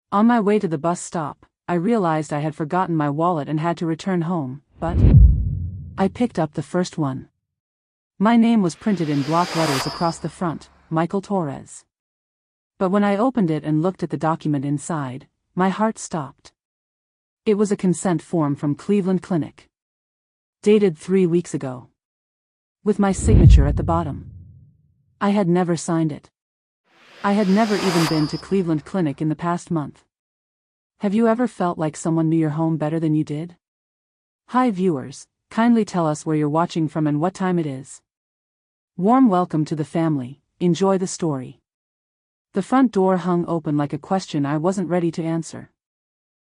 On my way to the bus stop, I realized I had forgotten my wallet and had to return home, but I picked up the first one. My name was printed in block letters across the front, Michael Torres. But when I opened it and looked at the document inside, my heart stopped. It was a consent form from Cleveland Clinic. Dated 3 weeks ago. With my signature at the bottom. I had never signed it. I had never even been to Cleveland Clinic in the past month. Have you ever felt like someone knew your home better than you did? Hi viewers, kindly tell us where you're watching from and what time it is. Warm welcome to the family, enjoy the story. The front door hung open like a question I wasn't ready to answer.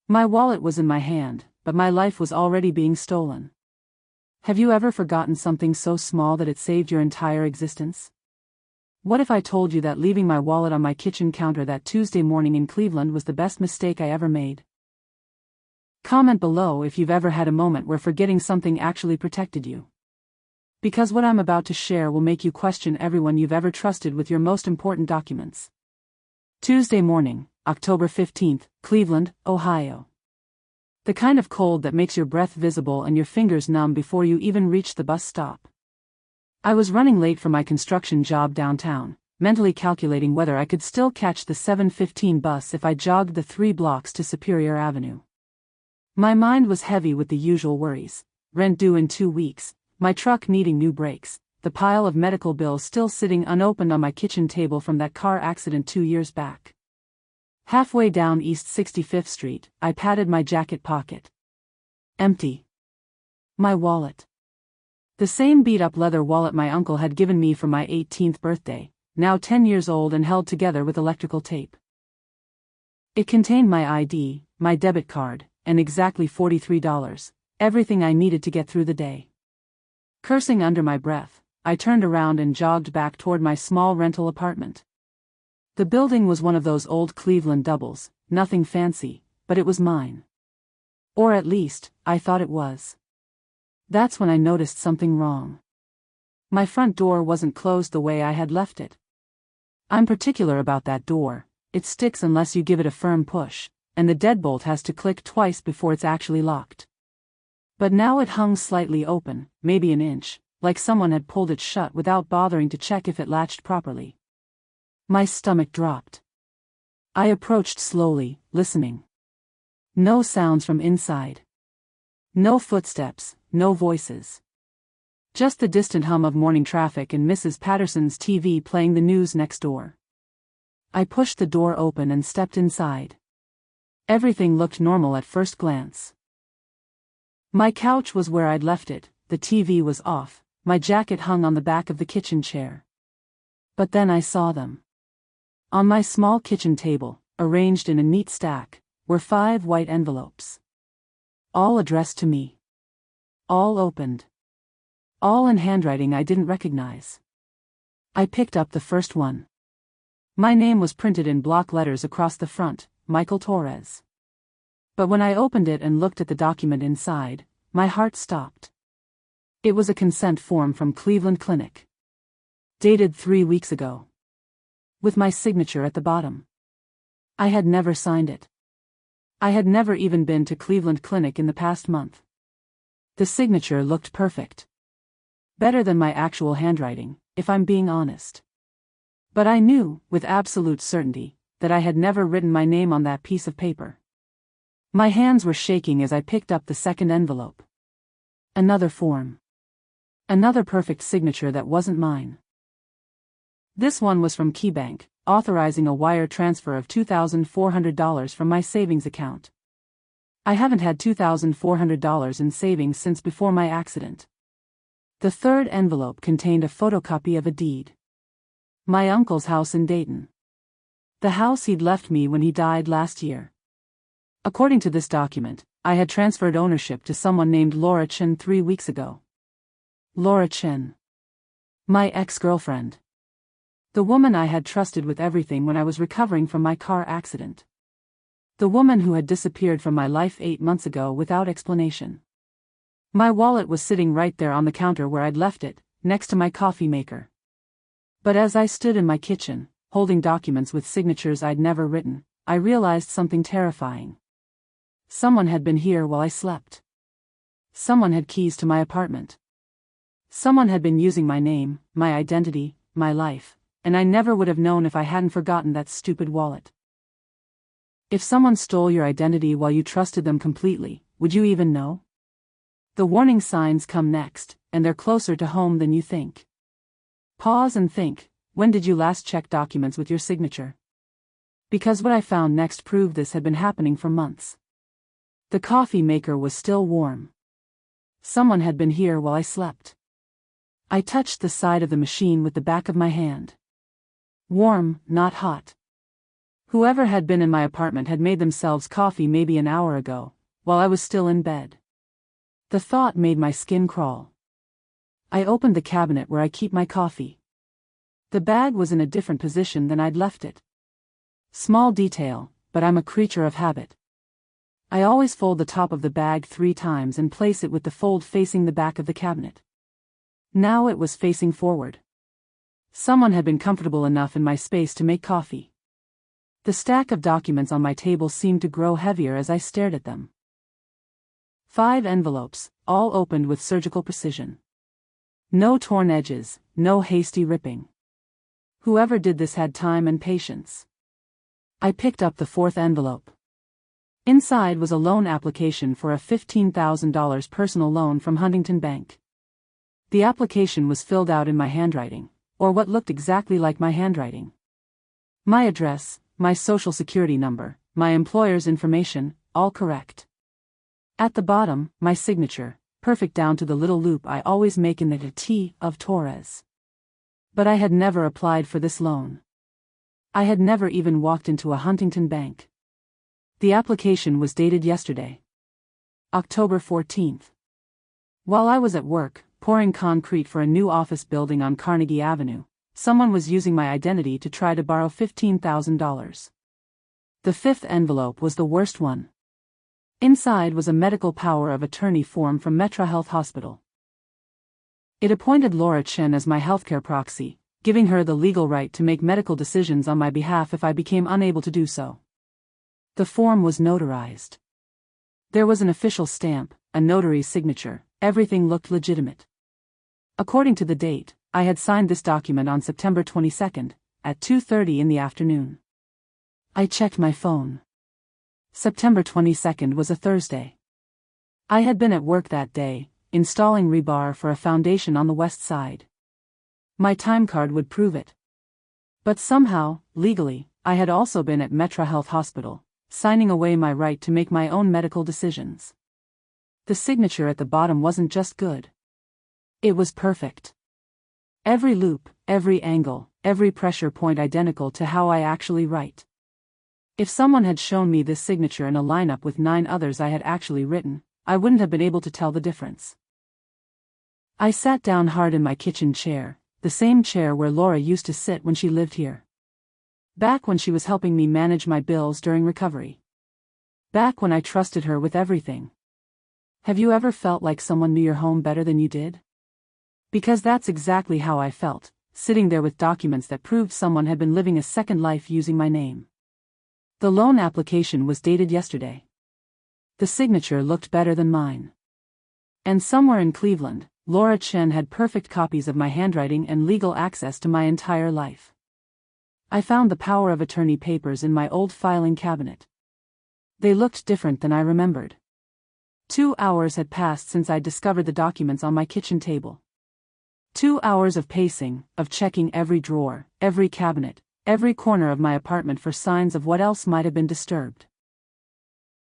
My wallet was in my hand, but my life was already being stolen. Have you ever forgotten something so small that it saved your entire existence? What if I told you that leaving my wallet on my kitchen counter that Tuesday morning in Cleveland was the best mistake I ever made? Comment below if you've ever had a moment where forgetting something actually protected you. Because what I'm about to share will make you question everyone you've ever trusted with your most important documents. Tuesday morning, October 15th, Cleveland, Ohio. The kind of cold that makes your breath visible and your fingers numb before you even reach the bus stop. I was running late for my construction job downtown, mentally calculating whether I could still catch the 7:15 bus if I jogged the 3 blocks to Superior Avenue. My mind was heavy with the usual worries: rent due in 2 weeks, my truck needing new brakes, the pile of medical bills still sitting unopened on my kitchen table from that car accident 2 years back. Halfway down East 65th Street, I patted my jacket pocket. Empty. My wallet. The same beat-up leather wallet my uncle had given me for my 18th birthday, now 10 years old and held together with electrical tape. It contained my ID, my debit card, and exactly $43, everything I needed to get through the day. Cursing under my breath, I turned around and jogged back toward my small rental apartment. The building was one of those old Cleveland doubles, nothing fancy, but it was mine. Or at least, I thought it was. That's when I noticed something wrong. My front door wasn't closed the way I had left it. I'm particular about that door, it sticks unless you give it a firm push, and the deadbolt has to click twice before it's actually locked. But now it hung slightly open, maybe an inch, like someone had pulled it shut without bothering to check if it latched properly. My stomach dropped. I approached slowly, listening. No sounds from inside. No footsteps, no voices. Just the distant hum of morning traffic and Mrs. Patterson's TV playing the news next door. I pushed the door open and stepped inside. Everything looked normal at first glance. My couch was where I'd left it, the TV was off, my jacket hung on the back of the kitchen chair. But then I saw them. On my small kitchen table, arranged in a neat stack, were 5 white envelopes. All addressed to me. All opened. All in handwriting I didn't recognize. I picked up the first one. My name was printed in block letters across the front, Michael Torres. But when I opened it and looked at the document inside, my heart stopped. It was a consent form from Cleveland Clinic. Dated 3 weeks ago. With my signature at the bottom. I had never signed it. I had never even been to Cleveland Clinic in the past month. The signature looked perfect. Better than my actual handwriting, if I'm being honest. But I knew, with absolute certainty, that I had never written my name on that piece of paper. My hands were shaking as I picked up the second envelope. Another form. Another perfect signature that wasn't mine. This one was from KeyBank, authorizing a wire transfer of $2,400 from my savings account. I haven't had $2,400 in savings since before my accident. The third envelope contained a photocopy of a deed. My uncle's house in Dayton. The house he'd left me when he died last year. According to this document, I had transferred ownership to someone named Laura Chen 3 weeks ago. Laura Chen. My ex-girlfriend. The woman I had trusted with everything when I was recovering from my car accident. The woman who had disappeared from my life 8 months ago without explanation. My wallet was sitting right there on the counter where I'd left it, next to my coffee maker. But as I stood in my kitchen, holding documents with signatures I'd never written, I realized something terrifying. Someone had been here while I slept. Someone had keys to my apartment. Someone had been using my name, my identity, my life, and I never would have known if I hadn't forgotten that stupid wallet. If someone stole your identity while you trusted them completely, would you even know? The warning signs come next, and they're closer to home than you think. Pause and think, when did you last check documents with your signature? Because what I found next proved this had been happening for months. The coffee maker was still warm. Someone had been here while I slept. I touched the side of the machine with the back of my hand. Warm, not hot. Whoever had been in my apartment had made themselves coffee maybe an hour ago, while I was still in bed. The thought made my skin crawl. I opened the cabinet where I keep my coffee. The bag was in a different position than I'd left it. Small detail, but I'm a creature of habit. I always fold the top of the bag 3 times and place it with the fold facing the back of the cabinet. Now it was facing forward. Someone had been comfortable enough in my space to make coffee. The stack of documents on my table seemed to grow heavier as I stared at them. 5 envelopes, all opened with surgical precision. No torn edges, no hasty ripping. Whoever did this had time and patience. I picked up the 4th envelope. Inside was a loan application for a $15,000 personal loan from Huntington Bank. The application was filled out in my handwriting, or what looked exactly like my handwriting. My address, my social security number, my employer's information, all correct. At the bottom, my signature, perfect down to the little loop I always make in the T of Torres. But I had never applied for this loan. I had never even walked into a Huntington Bank. The application was dated yesterday, October 14th. While I was at work, pouring concrete for a new office building on Carnegie Avenue, someone was using my identity to try to borrow $15,000. The 5th envelope was the worst one. Inside was a medical power of attorney form from MetroHealth Hospital. It appointed Laura Chen as my healthcare proxy, giving her the legal right to make medical decisions on my behalf if I became unable to do so. The form was notarized. There was an official stamp, a notary's signature, everything looked legitimate. According to the date, I had signed this document on September 22nd, at 2:30 in the afternoon. I checked my phone. September 22nd was a Thursday. I had been at work that day, installing rebar for a foundation on the west side. My time card would prove it. But somehow, legally, I had also been at MetroHealth Hospital, signing away my right to make my own medical decisions. The signature at the bottom wasn't just good. It was perfect. Every loop, every angle, every pressure point identical to how I actually write. If someone had shown me this signature in a lineup with 9 others I had actually written, I wouldn't have been able to tell the difference. I sat down hard in my kitchen chair, the same chair where Laura used to sit when she lived here. Back when she was helping me manage my bills during recovery. Back when I trusted her with everything. Have you ever felt like someone knew your home better than you did? Because that's exactly how I felt, sitting there with documents that proved someone had been living a second life using my name. The loan application was dated yesterday. The signature looked better than mine. And somewhere in Cleveland, Laura Chen had perfect copies of my handwriting and legal access to my entire life. I found the power of attorney papers in my old filing cabinet. They looked different than I remembered. 2 hours had passed since I discovered the documents on my kitchen table. 2 hours of pacing, of checking every drawer, every cabinet, every corner of my apartment for signs of what else might have been disturbed.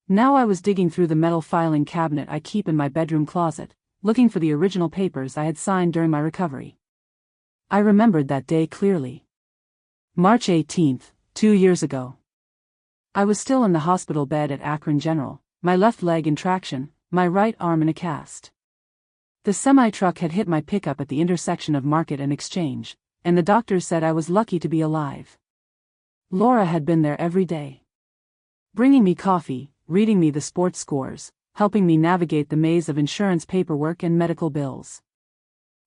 Now I was digging through the metal filing cabinet I keep in my bedroom closet, looking for the original papers I had signed during my recovery. I remembered that day clearly. March 18th, 2 years ago. I was still in the hospital bed at Akron General, my left leg in traction, my right arm in a cast. The semi-truck had hit my pickup at the intersection of Market and Exchange, and the doctors said I was lucky to be alive. Laura had been there every day, bringing me coffee, reading me the sports scores, helping me navigate the maze of insurance paperwork and medical bills.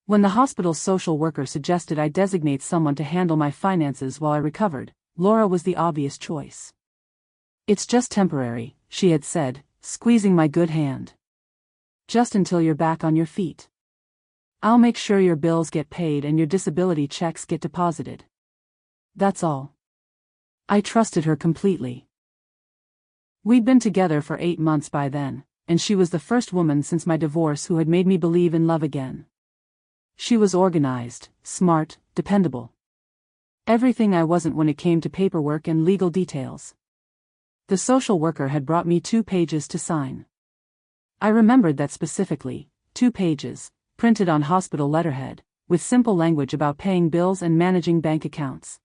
When the hospital's social worker suggested I designate someone to handle my finances while I recovered, Laura was the obvious choice. It's just temporary, she had said, squeezing my good hand. Just until you're back on your feet. I'll make sure your bills get paid and your disability checks get deposited. That's all. I trusted her completely. We'd been together for 8 months by then, and she was the first woman since my divorce who had made me believe in love again. She was organized, smart, dependable. Everything I wasn't when it came to paperwork and legal details. The social worker had brought me 2 pages to sign. I remembered that specifically, 2 pages, printed on hospital letterhead, with simple language about paying bills and managing bank accounts.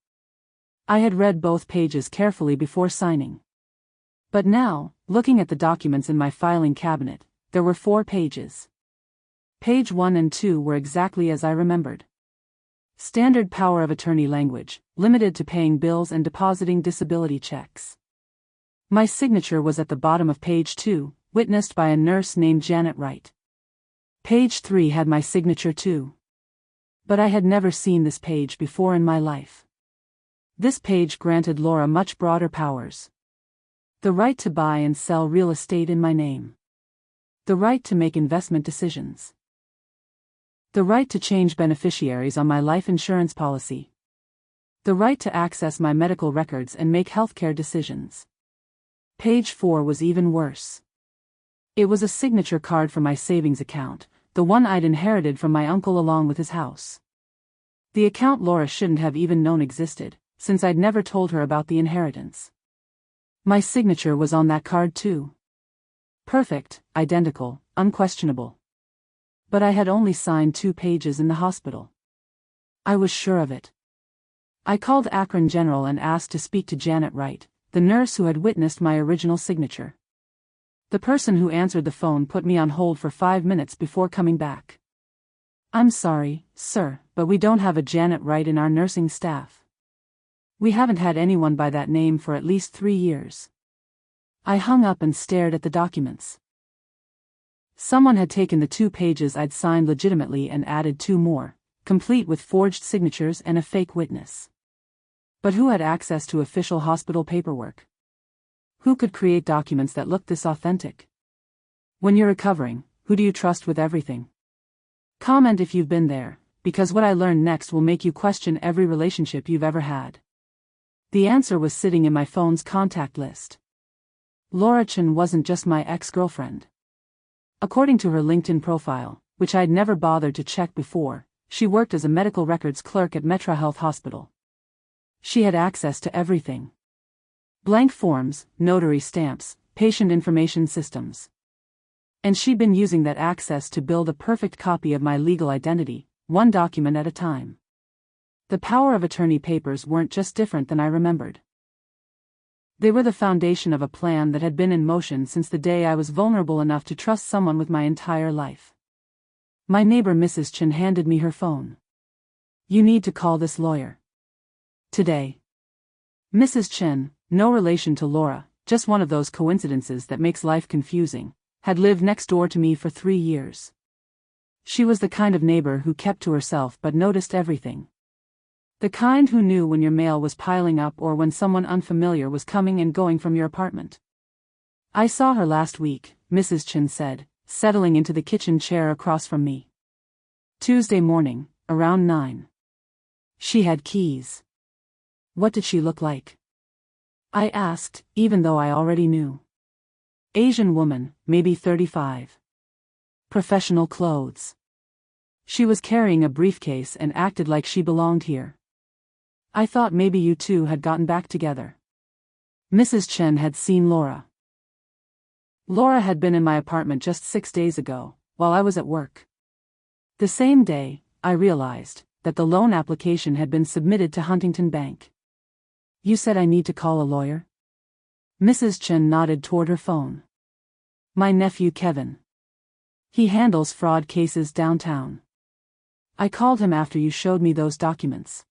I had read both pages carefully before signing. But now, looking at the documents in my filing cabinet, there were 4 pages. Page 1 and 2 were exactly as I remembered. Standard power of attorney language, limited to paying bills and depositing disability checks. My signature was at the bottom of page 2, witnessed by a nurse named Janet Wright. Page 3 had my signature too. But I had never seen this page before in my life. This page granted Laura much broader powers. The right to buy and sell real estate in my name. The right to make investment decisions. The right to change beneficiaries on my life insurance policy. The right to access my medical records and make healthcare decisions. Page 4 was even worse. It was a signature card from my savings account, the one I'd inherited from my uncle along with his house. The account Laura shouldn't have even known existed, since I'd never told her about the inheritance. My signature was on that card too. Perfect, identical, unquestionable. But I had only signed 2 pages in the hospital. I was sure of it. I called Akron General and asked to speak to Janet Wright, the nurse who had witnessed my original signature. The person who answered the phone put me on hold for 5 minutes before coming back. I'm sorry, sir, but we don't have a Janet Wright in our nursing staff. We haven't had anyone by that name for at least 3 years. I hung up and stared at the documents. Someone had taken the 2 pages I'd signed legitimately and added 2 more, complete with forged signatures and a fake witness. But who had access to official hospital paperwork? Who could create documents that looked this authentic? When you're recovering, who do you trust with everything? Comment if you've been there, because what I learned next will make you question every relationship you've ever had. The answer was sitting in my phone's contact list. Laura Chen wasn't just my ex-girlfriend. According to her LinkedIn profile, which I'd never bothered to check before, she worked as a medical records clerk at MetroHealth Hospital. She had access to everything. Blank forms, notary stamps, patient information systems. And she'd been using that access to build a perfect copy of my legal identity, one document at a time. The power of attorney papers weren't just different than I remembered. They were the foundation of a plan that had been in motion since the day I was vulnerable enough to trust someone with my entire life. My neighbor Mrs. Chen handed me her phone. You need to call this lawyer. Today. Mrs. Chen, no relation to Laura, just one of those coincidences that makes life confusing, had lived next door to me for 3 years. She was the kind of neighbor who kept to herself but noticed everything. The kind who knew when your mail was piling up or when someone unfamiliar was coming and going from your apartment. I saw her last week, Mrs. Chen said, settling into the kitchen chair across from me. Tuesday morning, around 9. She had keys. What did she look like? I asked, even though I already knew. Asian woman, maybe 35. Professional clothes. She was carrying a briefcase and acted like she belonged here. I thought maybe you two had gotten back together. Mrs. Chen had seen Laura. Laura had been in my apartment just 6 days ago, while I was at work. The same day, I realized that the loan application had been submitted to Huntington Bank. You said I need to call a lawyer? Mrs. Chen nodded toward her phone. My nephew Kevin. He handles fraud cases downtown. I called him after you showed me those documents.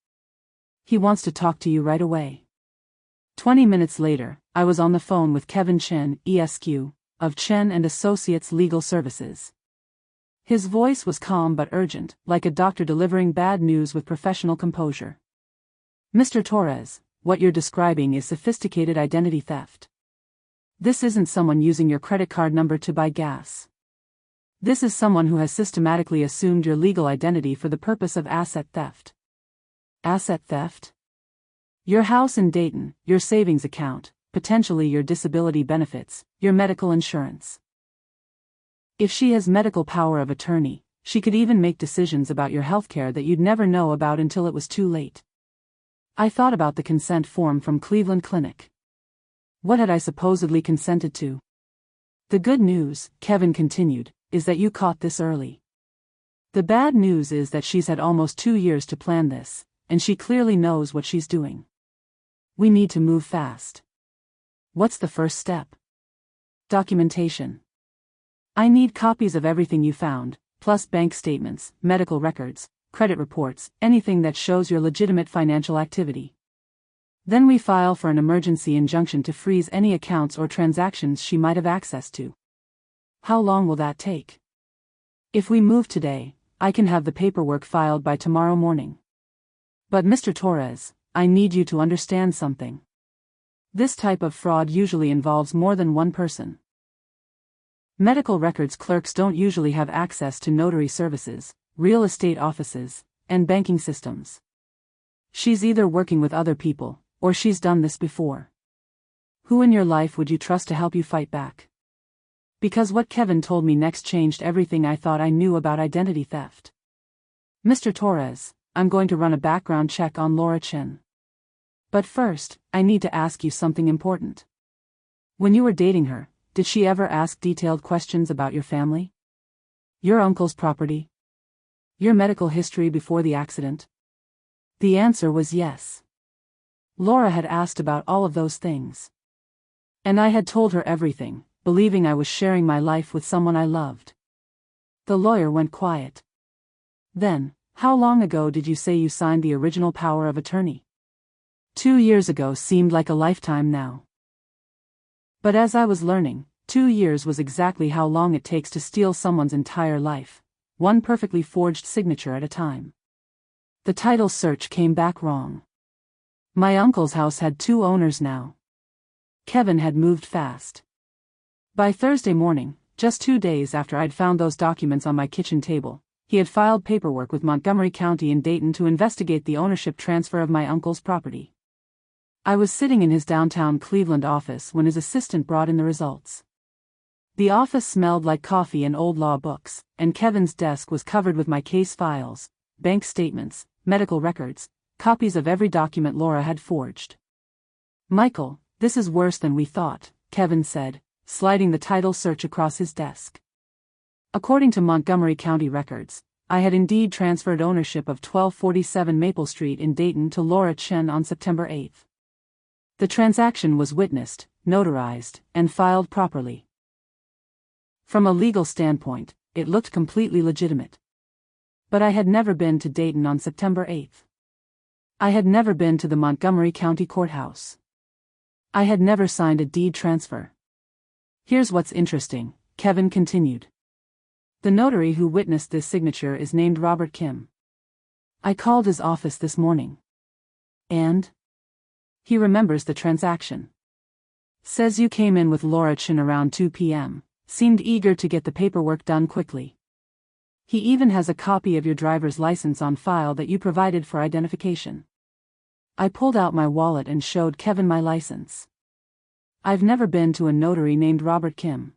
He wants to talk to you right away. 20 minutes later, I was on the phone with Kevin Chen, ESQ, of Chen and Associates Legal Services. His voice was calm but urgent, like a doctor delivering bad news with professional composure. Mr. Torres, what you're describing is sophisticated identity theft. This isn't someone using your credit card number to buy gas. This is someone who has systematically assumed your legal identity for the purpose of asset theft. Asset theft? Your house in Dayton, your savings account, potentially your disability benefits, your medical insurance. If she has medical power of attorney, she could even make decisions about your healthcare that you'd never know about until it was too late. I thought about the consent form from Cleveland Clinic. What had I supposedly consented to? The good news, Kevin continued, is that you caught this early. The bad news is that she's had almost 2 years to plan this, and she clearly knows what she's doing. We need to move fast. What's the first step? Documentation. I need copies of everything you found, plus bank statements, medical records, credit reports, anything that shows your legitimate financial activity. Then we file for an emergency injunction to freeze any accounts or transactions she might have access to. How long will that take? If we move today, I can have the paperwork filed by tomorrow morning. But Mr. Torres, I need you to understand something. This type of fraud usually involves more than one person. Medical records clerks don't usually have access to notary services, real estate offices, and banking systems. She's either working with other people, or she's done this before. Who in your life would you trust to help you fight back? Because what Kevin told me next changed everything I thought I knew about identity theft. Mr. Torres, I'm going to run a background check on Laura Chen. But first, I need to ask you something important. When you were dating her, did she ever ask detailed questions about your family? Your uncle's property? Your medical history before the accident? The answer was yes. Laura had asked about all of those things. And I had told her everything, believing I was sharing my life with someone I loved. The lawyer went quiet. Then, how long ago did you say you signed the original power of attorney? 2 years ago seemed like a lifetime now. But as I was learning, 2 years was exactly how long it takes to steal someone's entire life, one perfectly forged signature at a time. The title search came back wrong. My uncle's house had 2 owners now. Kevin had moved fast. By Thursday morning, just 2 days after I'd found those documents on my kitchen table, he had filed paperwork with Montgomery County in Dayton to investigate the ownership transfer of my uncle's property. I was sitting in his downtown Cleveland office when his assistant brought in the results. The office smelled like coffee and old law books, and Kevin's desk was covered with my case files, bank statements, medical records, copies of every document Laura had forged. Michael, this is worse than we thought, Kevin said, sliding the title search across his desk. According to Montgomery County records, I had indeed transferred ownership of 1247 Maple Street in Dayton to Laura Chen on September 8. The transaction was witnessed, notarized, and filed properly. From a legal standpoint, it looked completely legitimate. But I had never been to Dayton on September 8. I had never been to the Montgomery County Courthouse. I had never signed a deed transfer. Here's what's interesting, Kevin continued. The notary who witnessed this signature is named Robert Kim. I called his office this morning. And? He remembers the transaction. Says you came in with Laura Chen around 2 p.m., seemed eager to get the paperwork done quickly. He even has a copy of your driver's license on file that you provided for identification. I pulled out my wallet and showed Kevin my license. I've never been to a notary named Robert Kim.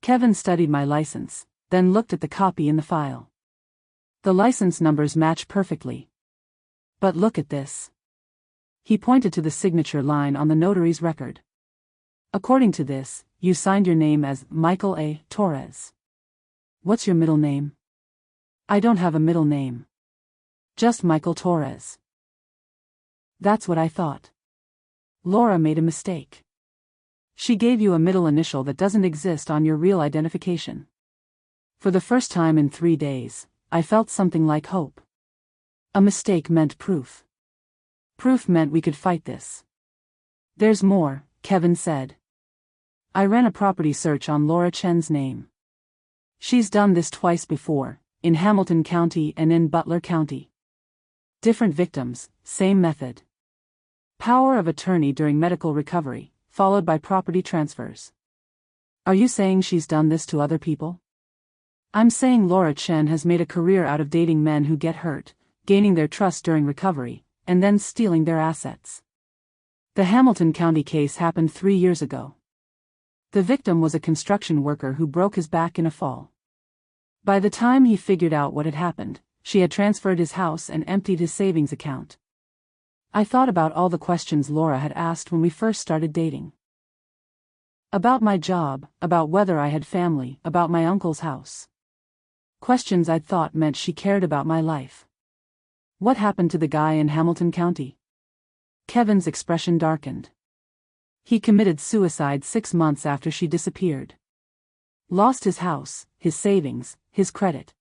Kevin studied my license, then looked at the copy in the file. The license numbers match perfectly. But look at this. He pointed to the signature line on the notary's record. According to this, you signed your name as Michael A. Torres. What's your middle name? I don't have a middle name. Just Michael Torres. That's what I thought. Laura made a mistake. She gave you a middle initial that doesn't exist on your real identification. For the first time in 3 days, I felt something like hope. A mistake meant proof. Proof meant we could fight this. There's more, Kevin said. I ran a property search on Laura Chen's name. She's done this twice before, in Hamilton County and in Butler County. Different victims, same method. Power of attorney during medical recovery, followed by property transfers. Are you saying she's done this to other people? I'm saying Laura Chen has made a career out of dating men who get hurt, gaining their trust during recovery, and then stealing their assets. The Hamilton County case happened 3 years ago. The victim was a construction worker who broke his back in a fall. By the time he figured out what had happened, she had transferred his house and emptied his savings account. I thought about all the questions Laura had asked when we first started dating. About my job, about whether I had family, about my uncle's house. Questions I'd thought meant she cared about my life. What happened to the guy in Hamilton County? Kevin's expression darkened. He committed suicide 6 months after she disappeared. Lost his house, his savings, his credit.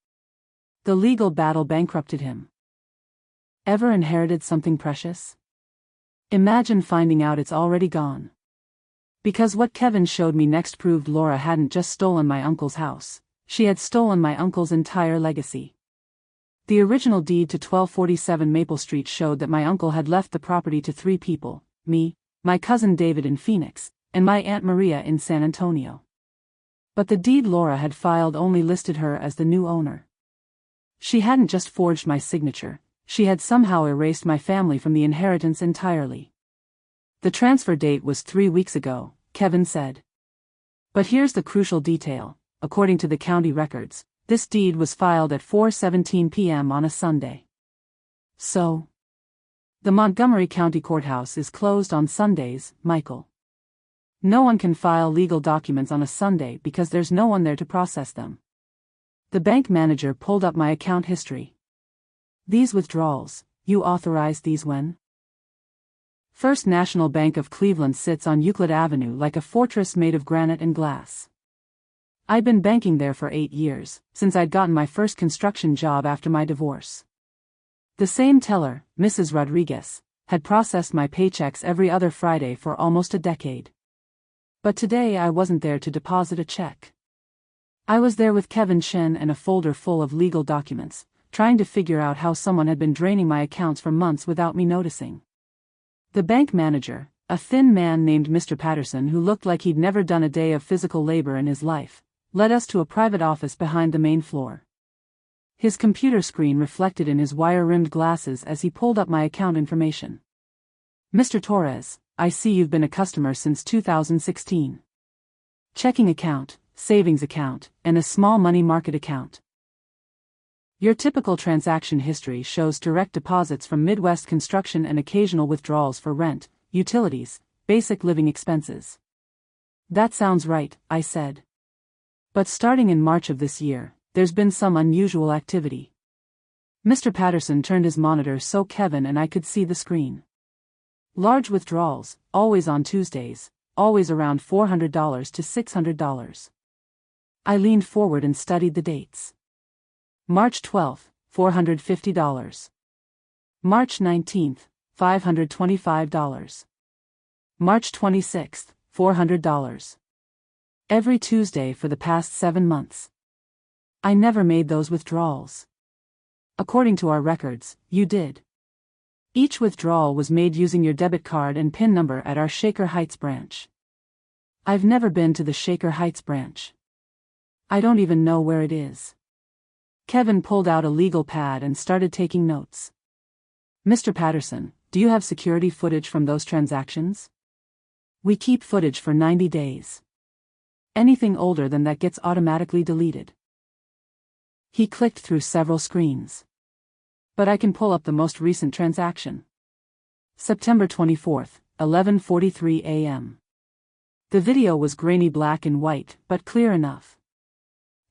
The legal battle bankrupted him. Ever inherited something precious? Imagine finding out it's already gone. Because what Kevin showed me next proved Laura hadn't just stolen my uncle's house, she had stolen my uncle's entire legacy. The original deed to 1247 Maple Street showed that my uncle had left the property to 3 people, me, my cousin David in Phoenix, and my Aunt Maria in San Antonio. But the deed Laura had filed only listed her as the new owner. She hadn't just forged my signature, she had somehow erased my family from the inheritance entirely. The transfer date was 3 weeks ago, Kevin said. But here's the crucial detail: according to the county records, this deed was filed at 4:17 p.m. on a Sunday. So, the Montgomery County Courthouse is closed on Sundays, Michael. No one can file legal documents on a Sunday because there's no one there to process them. The bank manager pulled up my account history. These withdrawals, you authorized these when? First National Bank of Cleveland sits on Euclid Avenue like a fortress made of granite and glass. I'd been banking there for 8 years, since I'd gotten my first construction job after my divorce. The same teller, Mrs. Rodriguez, had processed my paychecks every other Friday for almost a decade. But today I wasn't there to deposit a check. I was there with Kevin Chen and a folder full of legal documents, trying to figure out how someone had been draining my accounts for months without me noticing. The bank manager, a thin man named Mr. Patterson who looked like he'd never done a day of physical labor in his life, led us to a private office behind the main floor. His computer screen reflected in his wire-rimmed glasses as he pulled up my account information. Mr. Torres, I see you've been a customer since 2016. Checking account, savings account, and a small money market account. Your typical transaction history shows direct deposits from Midwest Construction and occasional withdrawals for rent, utilities, basic living expenses. That sounds right, I said. But starting in March of this year, there's been some unusual activity. Mr. Patterson turned his monitor so Kevin and I could see the screen. Large withdrawals, always on Tuesdays, always around $400 to $600. I leaned forward and studied the dates. March 12th, $450. March 19th, $525. March 26th, $400. Every Tuesday for the past 7 months. I never made those withdrawals. According to our records, you did. Each withdrawal was made using your debit card and PIN number at our Shaker Heights branch. I've never been to the Shaker Heights branch. I don't even know where it is. Kevin pulled out a legal pad and started taking notes. Mr. Patterson, do you have security footage from those transactions? We keep footage for 90 days. Anything older than that gets automatically deleted. He clicked through several screens. But I can pull up the most recent transaction. September 24th, 11:43 a.m. The video was grainy black and white, but clear enough.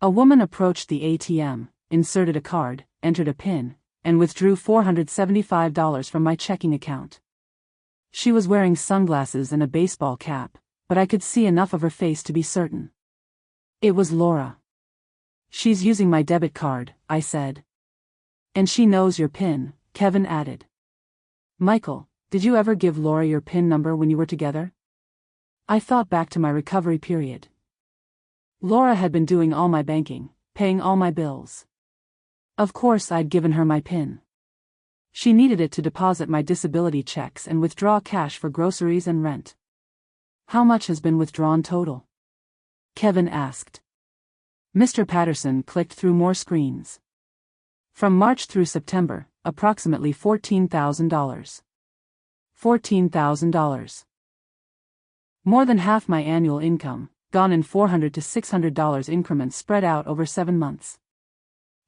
A woman approached the ATM, inserted a card, entered a PIN, and withdrew $475 from my checking account. She was wearing sunglasses and a baseball cap, but I could see enough of her face to be certain. It was Laura. She's using my debit card, I said. And she knows your PIN, Kevin added. Michael, did you ever give Laura your PIN number when you were together? I thought back to my recovery period. Laura had been doing all my banking, paying all my bills. Of course I'd given her my PIN. She needed it to deposit my disability checks and withdraw cash for groceries and rent. How much has been withdrawn total? Kevin asked. Mr. Patterson clicked through more screens. From March through September, approximately $14,000. $14,000. More than half my annual income, gone in $400 to $600 increments spread out over 7 months.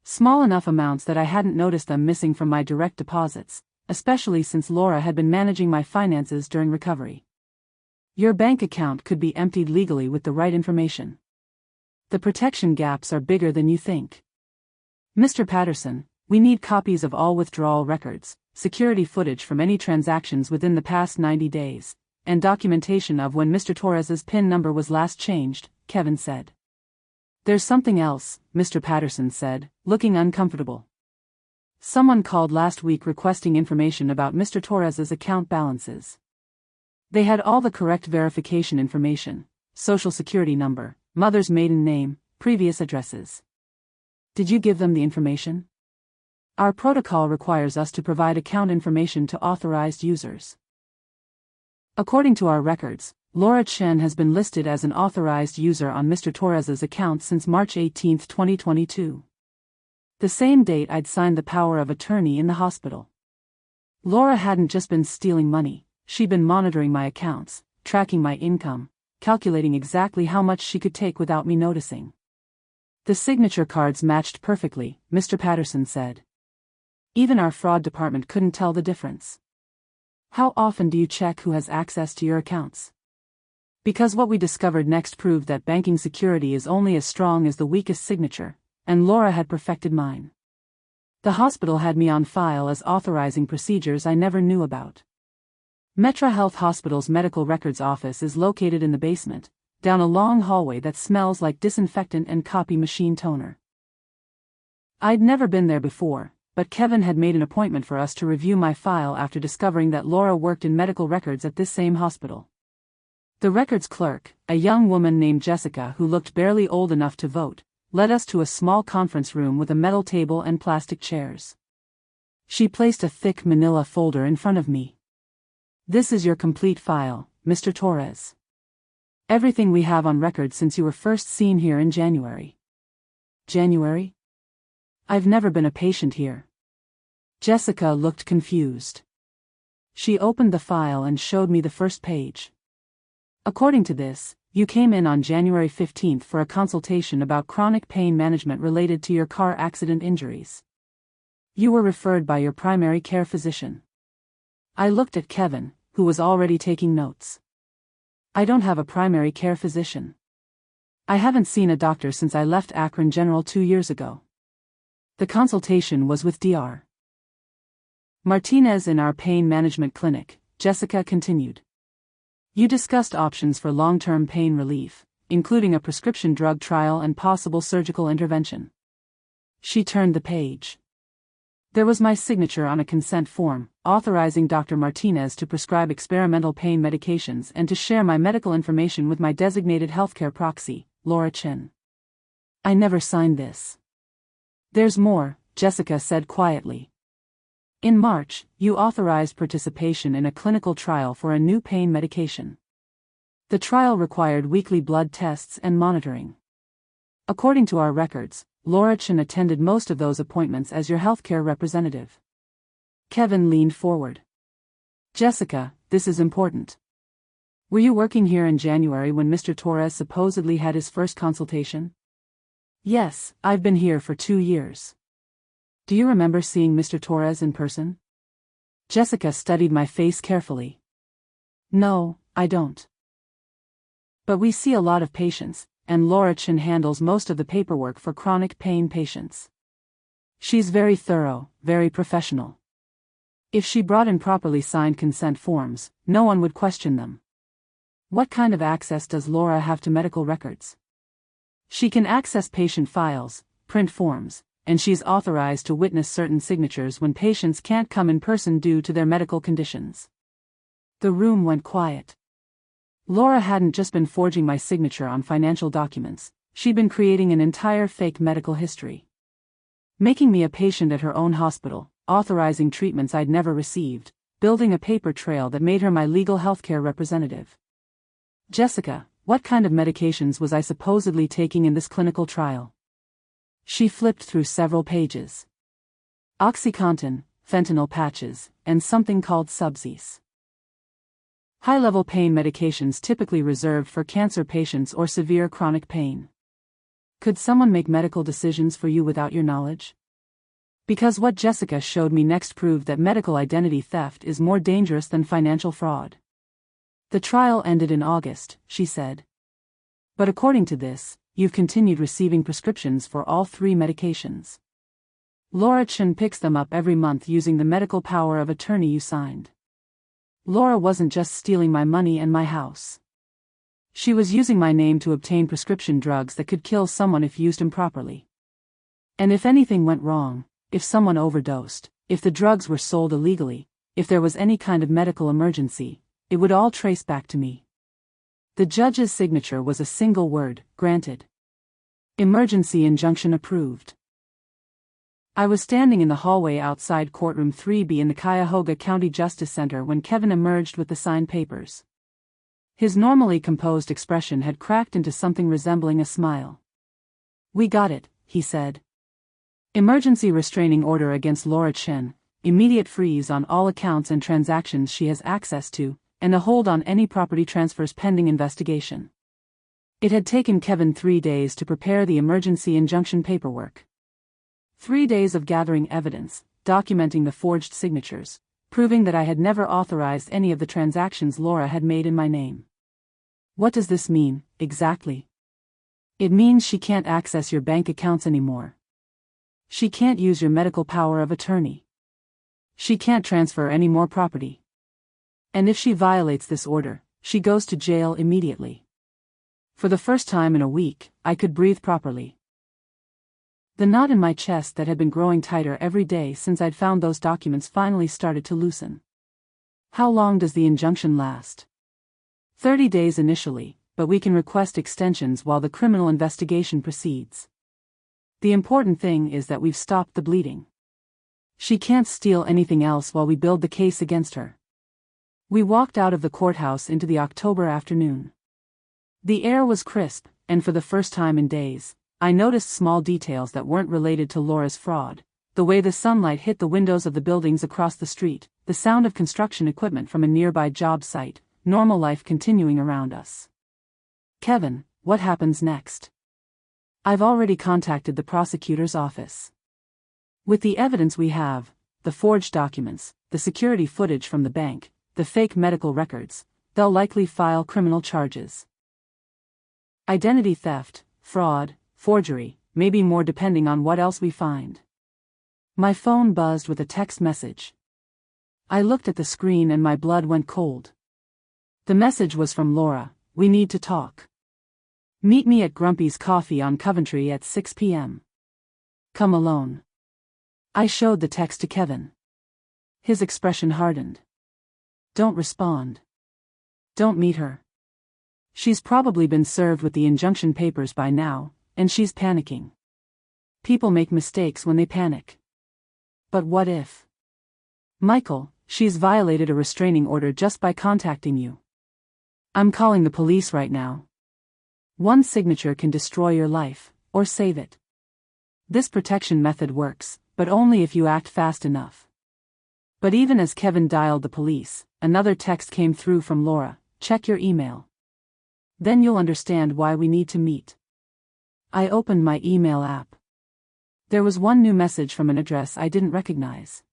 Small enough amounts that I hadn't noticed them missing from my direct deposits, especially since Laura had been managing my finances during recovery. Your bank account could be emptied legally with the right information. The protection gaps are bigger than you think. Mr. Patterson, we need copies of all withdrawal records, security footage from any transactions within the past 90 days, and documentation of when Mr. Torres's PIN number was last changed, Kevin said. There's something else, Mr. Patterson said, looking uncomfortable. Someone called last week requesting information about Mr. Torres's account balances. They had all the correct verification information, social security number, mother's maiden name, previous addresses. Did you give them the information? Our protocol requires us to provide account information to authorized users. According to our records, Laura Chen has been listed as an authorized user on Mr. Torres's account since March 18, 2022. The same date I'd signed the power of attorney in the hospital. Laura hadn't just been stealing money, she'd been monitoring my accounts, tracking my income, calculating exactly how much she could take without me noticing. The signature cards matched perfectly, Mr. Patterson said. Even our fraud department couldn't tell the difference. How often do you check who has access to your accounts? Because what we discovered next proved that banking security is only as strong as the weakest signature, and Laura had perfected mine. The hospital had me on file as authorizing procedures I never knew about. Metra Health Hospital's medical records office is located in the basement, down a long hallway that smells like disinfectant and copy machine toner. I'd never been there before, but Kevin had made an appointment for us to review my file after discovering that Laura worked in medical records at this same hospital. The records clerk, a young woman named Jessica who looked barely old enough to vote, led us to a small conference room with a metal table and plastic chairs. She placed a thick manila folder in front of me. This is your complete file, Mr. Torres. Everything we have on record since you were first seen here in January. January? I've never been a patient here. Jessica looked confused. She opened the file and showed me the first page. According to this, you came in on January 15 for a consultation about chronic pain management related to your car accident injuries. You were referred by your primary care physician. I looked at Kevin, who was already taking notes. I don't have a primary care physician. I haven't seen a doctor since I left Akron General 2 years ago. The consultation was with Dr. Martinez in our pain management clinic, Jessica continued. You discussed options for long-term pain relief, including a prescription drug trial and possible surgical intervention. She turned the page. There was my signature on a consent form, authorizing Dr. Martinez to prescribe experimental pain medications and to share my medical information with my designated healthcare proxy, Laura Chen. I never signed this. There's more, Jessica said quietly. In March, you authorized participation in a clinical trial for a new pain medication. The trial required weekly blood tests and monitoring. According to our records, Laura Chen attended most of those appointments as your healthcare representative. Kevin leaned forward. Jessica, this is important. Were you working here in January when Mr. Torres supposedly had his first consultation? Yes, I've been here for 2 years. Do you remember seeing Mr. Torres in person? Jessica studied my face carefully. No, I don't. But we see a lot of patients, and Laura Chen handles most of the paperwork for chronic pain patients. She's very thorough, very professional. If she brought in properly signed consent forms, no one would question them. What kind of access does Laura have to medical records? She can access patient files, print forms, and she's authorized to witness certain signatures when patients can't come in person due to their medical conditions. The room went quiet. Laura hadn't just been forging my signature on financial documents, she'd been creating an entire fake medical history. Making me a patient at her own hospital, authorizing treatments I'd never received, building a paper trail that made her my legal healthcare representative. Jessica, what kind of medications was I supposedly taking in this clinical trial? She flipped through several pages. OxyContin, fentanyl patches, and something called Subzees. High-level pain medications typically reserved for cancer patients or severe chronic pain. Could someone make medical decisions for you without your knowledge? Because what Jessica showed me next proved that medical identity theft is more dangerous than financial fraud. The trial ended in August, she said. But according to this, you've continued receiving prescriptions for all 3 medications. Laura Chen picks them up every month using the medical power of attorney you signed. Laura wasn't just stealing my money and my house. She was using my name to obtain prescription drugs that could kill someone if used improperly. And if anything went wrong, if someone overdosed, if the drugs were sold illegally, if there was any kind of medical emergency, it would all trace back to me. The judge's signature was a single word: granted. Emergency injunction approved. I was standing in the hallway outside courtroom 3B in the Cuyahoga County Justice Center when Kevin emerged with the signed papers. His normally composed expression had cracked into something resembling a smile. "We got it," he said. "Emergency restraining order against Laura Chen, immediate freeze on all accounts and transactions she has access to, and a hold on any property transfers pending investigation." It had taken Kevin 3 days to prepare the emergency injunction paperwork. 3 days of gathering evidence, documenting the forged signatures, proving that I had never authorized any of the transactions Laura had made in my name. What does this mean, exactly? It means she can't access your bank accounts anymore. She can't use your medical power of attorney. She can't transfer any more property. And if she violates this order, she goes to jail immediately. For the first time in a week, I could breathe properly. The knot in my chest that had been growing tighter every day since I'd found those documents finally started to loosen. How long does the injunction last? 30 days initially, but we can request extensions while the criminal investigation proceeds. The important thing is that we've stopped the bleeding. She can't steal anything else while we build the case against her. We walked out of the courthouse into the October afternoon. The air was crisp, and for the first time in days, I noticed small details that weren't related to Laura's fraud: the way the sunlight hit the windows of the buildings across the street, the sound of construction equipment from a nearby job site, normal life continuing around us. "Kevin, what happens next?" "I've already contacted the prosecutor's office. With the evidence we have, the forged documents, the security footage from the bank, the fake medical records, they'll likely file criminal charges. Identity theft, fraud, forgery, maybe more depending on what else we find." My phone buzzed with a text message. I looked at the screen and my blood went cold. The message was from Laura: "We need to talk. Meet me at Grumpy's Coffee on Coventry at 6 p.m. Come alone." I showed the text to Kevin. His expression hardened. "Don't respond. Don't meet her. She's probably been served with the injunction papers by now, and she's panicking. People make mistakes when they panic. But what if? Michael, she's violated a restraining order just by contacting you. I'm calling the police right now. One signature can destroy your life, or save it. This protection method works, but only if you act fast enough." But even as Kevin dialed the police, another text came through from Laura: "Check your email. Then you'll understand why we need to meet." I opened my email app. There was one new message from an address I didn't recognize.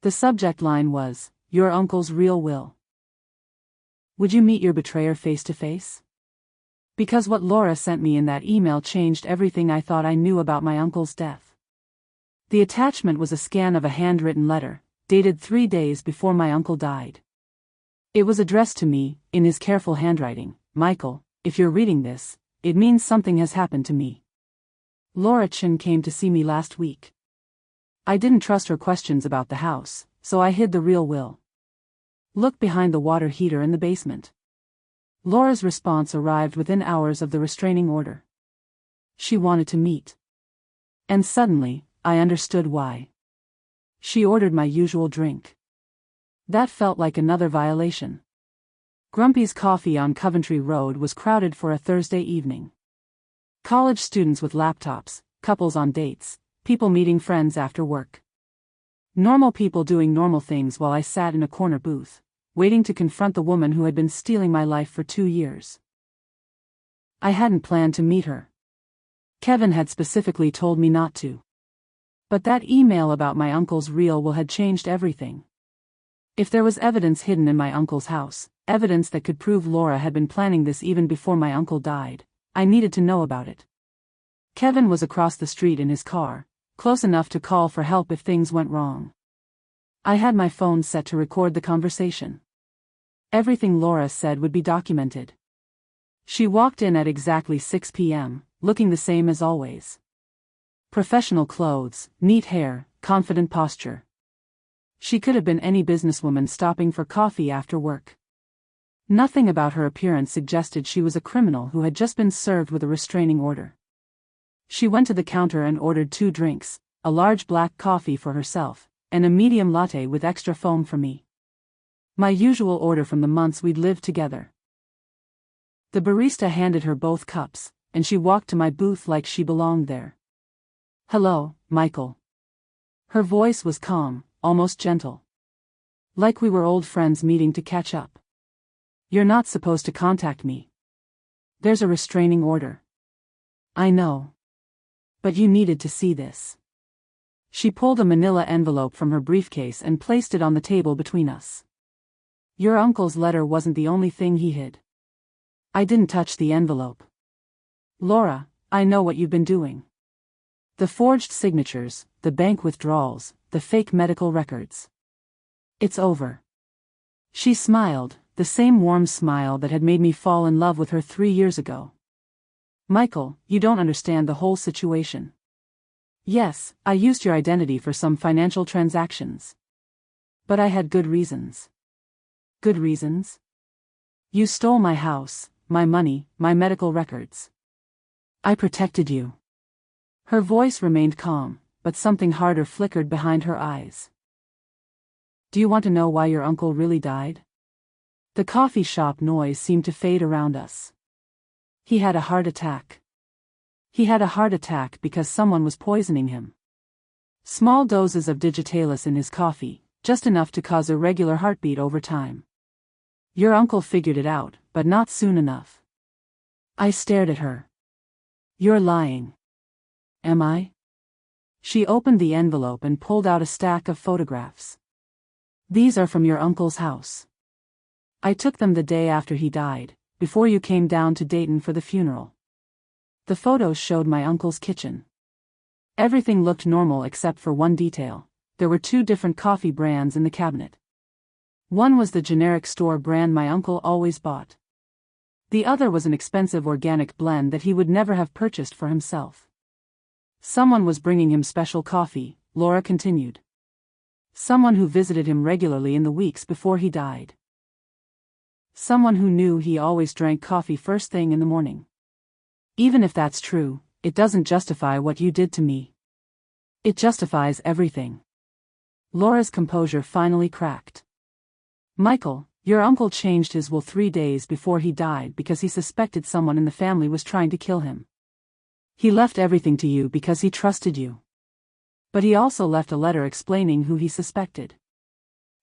The subject line was, "Your uncle's real will. Would you meet your betrayer face to face?" Because what Laura sent me in that email changed everything I thought I knew about my uncle's death. The attachment was a scan of a handwritten letter, dated 3 days before my uncle died. It was addressed to me, in his careful handwriting: "Michael, if you're reading this, it means something has happened to me. Laura Chen came to see me last week. I didn't trust her questions about the house, so I hid the real will. Look behind the water heater in the basement." Laura's response arrived within hours of the restraining order. She wanted to meet. And suddenly, I understood why. She ordered my usual drink. That felt like another violation. Grumpy's Coffee on Coventry Road was crowded for a Thursday evening. College students with laptops, couples on dates, people meeting friends after work. Normal people doing normal things while I sat in a corner booth, waiting to confront the woman who had been stealing my life for 2 years. I hadn't planned to meet her. Kevin had specifically told me not to. But that email about my uncle's real will had changed everything. If there was evidence hidden in my uncle's house, evidence that could prove Laura had been planning this even before my uncle died, I needed to know about it. Kevin was across the street in his car, close enough to call for help if things went wrong. I had my phone set to record the conversation. Everything Laura said would be documented. She walked in at exactly 6 p.m., looking the same as always. Professional clothes, neat hair, confident posture. She could have been any businesswoman stopping for coffee after work. Nothing about her appearance suggested she was a criminal who had just been served with a restraining order. She went to the counter and ordered 2 drinks, a large black coffee for herself, and a medium latte with extra foam for me. My usual order from the months we'd lived together. The barista handed her both cups, and she walked to my booth like she belonged there. "Hello, Michael." Her voice was calm, almost gentle. Like we were old friends meeting to catch up. "You're not supposed to contact me. There's a restraining order." "I know. But you needed to see this." She pulled a manila envelope from her briefcase and placed it on the table between us. "Your uncle's letter wasn't the only thing he hid." I didn't touch the envelope. "Laura, I know what you've been doing. The forged signatures, the bank withdrawals, the fake medical records. It's over." She smiled, the same warm smile that had made me fall in love with her 3 years ago. "Michael, you don't understand the whole situation. Yes, I used your identity for some financial transactions. But I had good reasons." "Good reasons?" "You stole my house, my money, my medical records. I protected you." Her voice remained calm, but something harder flickered behind her eyes. "Do you want to know why your uncle really died?" The coffee shop noise seemed to fade around us. "He had a heart attack. He had a heart attack because someone was poisoning him. Small doses of digitalis in his coffee, just enough to cause irregular heartbeat over time. Your uncle figured it out, but not soon enough." I stared at her. "You're lying." "Am I?" She opened the envelope and pulled out a stack of photographs. "These are from your uncle's house. I took them the day after he died, before you came down to Dayton for the funeral." The photos showed my uncle's kitchen. Everything looked normal except for one detail: there were 2 different coffee brands in the cabinet. One was the generic store brand my uncle always bought. The other was an expensive organic blend that he would never have purchased for himself. "Someone was bringing him special coffee," Laura continued. "Someone who visited him regularly in the weeks before he died. Someone who knew he always drank coffee first thing in the morning. Even if that's true, it doesn't justify what you did to me. It justifies everything." Laura's composure finally cracked. "Michael, your uncle changed his will 3 days before he died because he suspected someone in the family was trying to kill him. He left everything to you because he trusted you. But he also left a letter explaining who he suspected."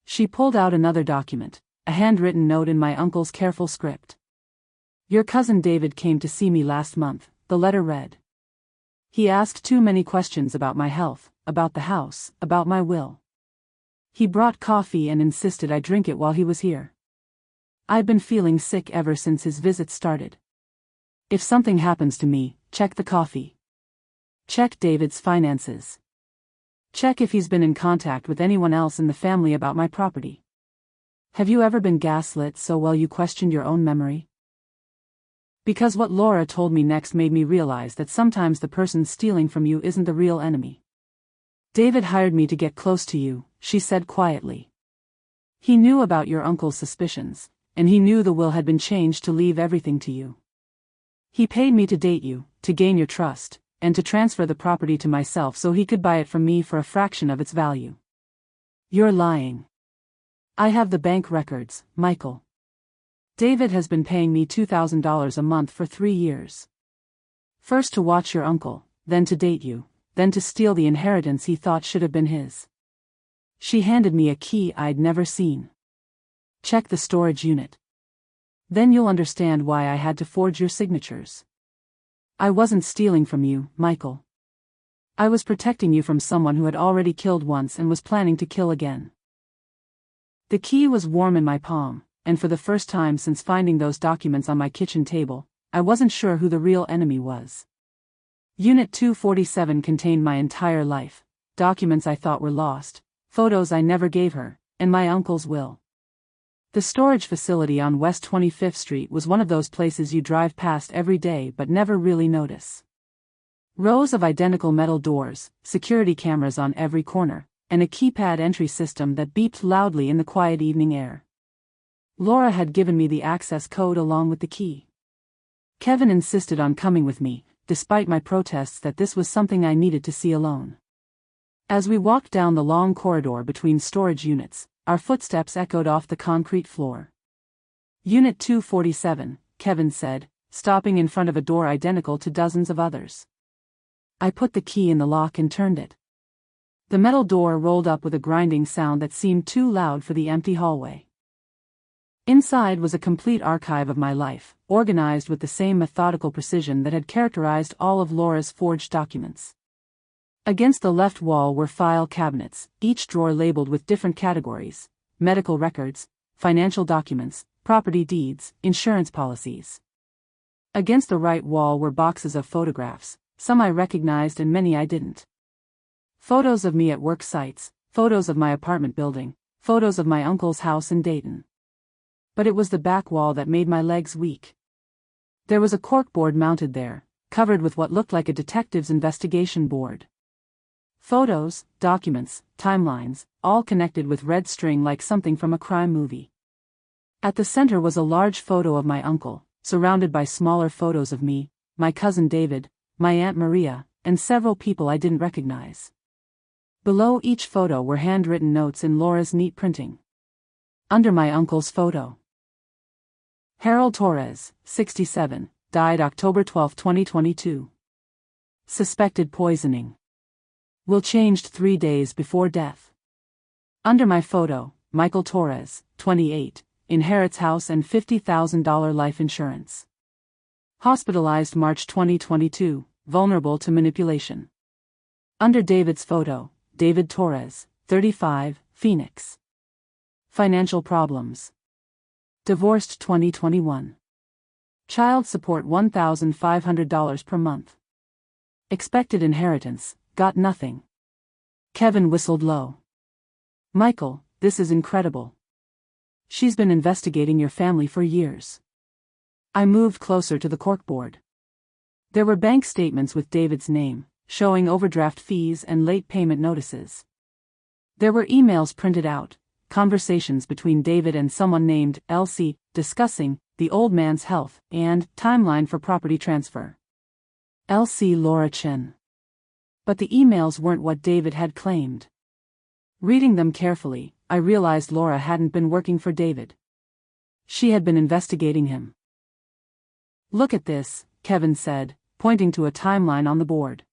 She pulled out another document, a handwritten note in my uncle's careful script. "Your cousin David came to see me last month," the letter read. "He asked too many questions about my health, about the house, about my will. He brought coffee and insisted I drink it while he was here. I've been feeling sick ever since his visit started. If something happens to me, check the coffee. Check David's finances. Check if he's been in contact with anyone else in the family about my property. Have you ever been gaslit so well you questioned your own memory?" Because what Laura told me next made me realize that sometimes the person stealing from you isn't the real enemy. "David hired me to get close to you," she said quietly. "He knew about your uncle's suspicions, and he knew the will had been changed to leave everything to you. He paid me to date you, to gain your trust, and to transfer the property to myself so he could buy it from me for a fraction of its value. You're lying. I have the bank records, Michael. David has been paying me $2,000 a month for 3 years. First to watch your uncle, then to date you, then to steal the inheritance he thought should have been his. She handed me a key I'd never seen. Check the storage unit. Then you'll understand why I had to forge your signatures. I wasn't stealing from you, Michael. I was protecting you from someone who had already killed once and was planning to kill again. The key was warm in my palm, and for the first time since finding those documents on my kitchen table, I wasn't sure who the real enemy was. Unit 247 contained my entire life, documents I thought were lost, photos I never gave her, and my uncle's will. The storage facility on West 25th Street was one of those places you drive past every day but never really notice. Rows of identical metal doors, security cameras on every corner, and a keypad entry system that beeped loudly in the quiet evening air. Laura had given me the access code along with the key. Kevin insisted on coming with me, despite my protests that this was something I needed to see alone. As we walked down the long corridor between storage units, our footsteps echoed off the concrete floor. Unit 247, Kevin said, stopping in front of a door identical to dozens of others. I put the key in the lock and turned it. The metal door rolled up with a grinding sound that seemed too loud for the empty hallway. Inside was a complete archive of my life, organized with the same methodical precision that had characterized all of Laura's forged documents. Against the left wall were file cabinets, each drawer labeled with different categories: medical records, financial documents, property deeds, insurance policies. Against the right wall were boxes of photographs, some I recognized and many I didn't. Photos of me at work sites, photos of my apartment building, photos of my uncle's house in Dayton. But it was the back wall that made my legs weak. There was a corkboard mounted there, covered with what looked like a detective's investigation board. Photos, documents, timelines, all connected with red string like something from a crime movie. At the center was a large photo of my uncle, surrounded by smaller photos of me, my cousin David, my Aunt Maria, and several people I didn't recognize. Below each photo were handwritten notes in Laura's neat printing. Under my uncle's photo: Harold Torres, 67, died October 12, 2022. Suspected poisoning. Will changed 3 days before death. Under my photo, Michael Torres, 28, inherits house and $50,000 life insurance. Hospitalized March 2022, vulnerable to manipulation. Under David's photo, David Torres, 35, Phoenix. Financial problems. Divorced 2021. Child support $1,500 per month. Expected inheritance, got nothing. Kevin whistled low. Michael, this is incredible. She's been investigating your family for years. I moved closer to the corkboard. There were bank statements with David's name, showing overdraft fees and late payment notices. There were emails printed out, conversations between David and someone named Elsie, discussing the old man's health and timeline for property transfer. Elsie Laura Chen. But the emails weren't what David had claimed. Reading them carefully, I realized Laura hadn't been working for David. She had been investigating him. Look at this, Kevin said, pointing to a timeline on the board.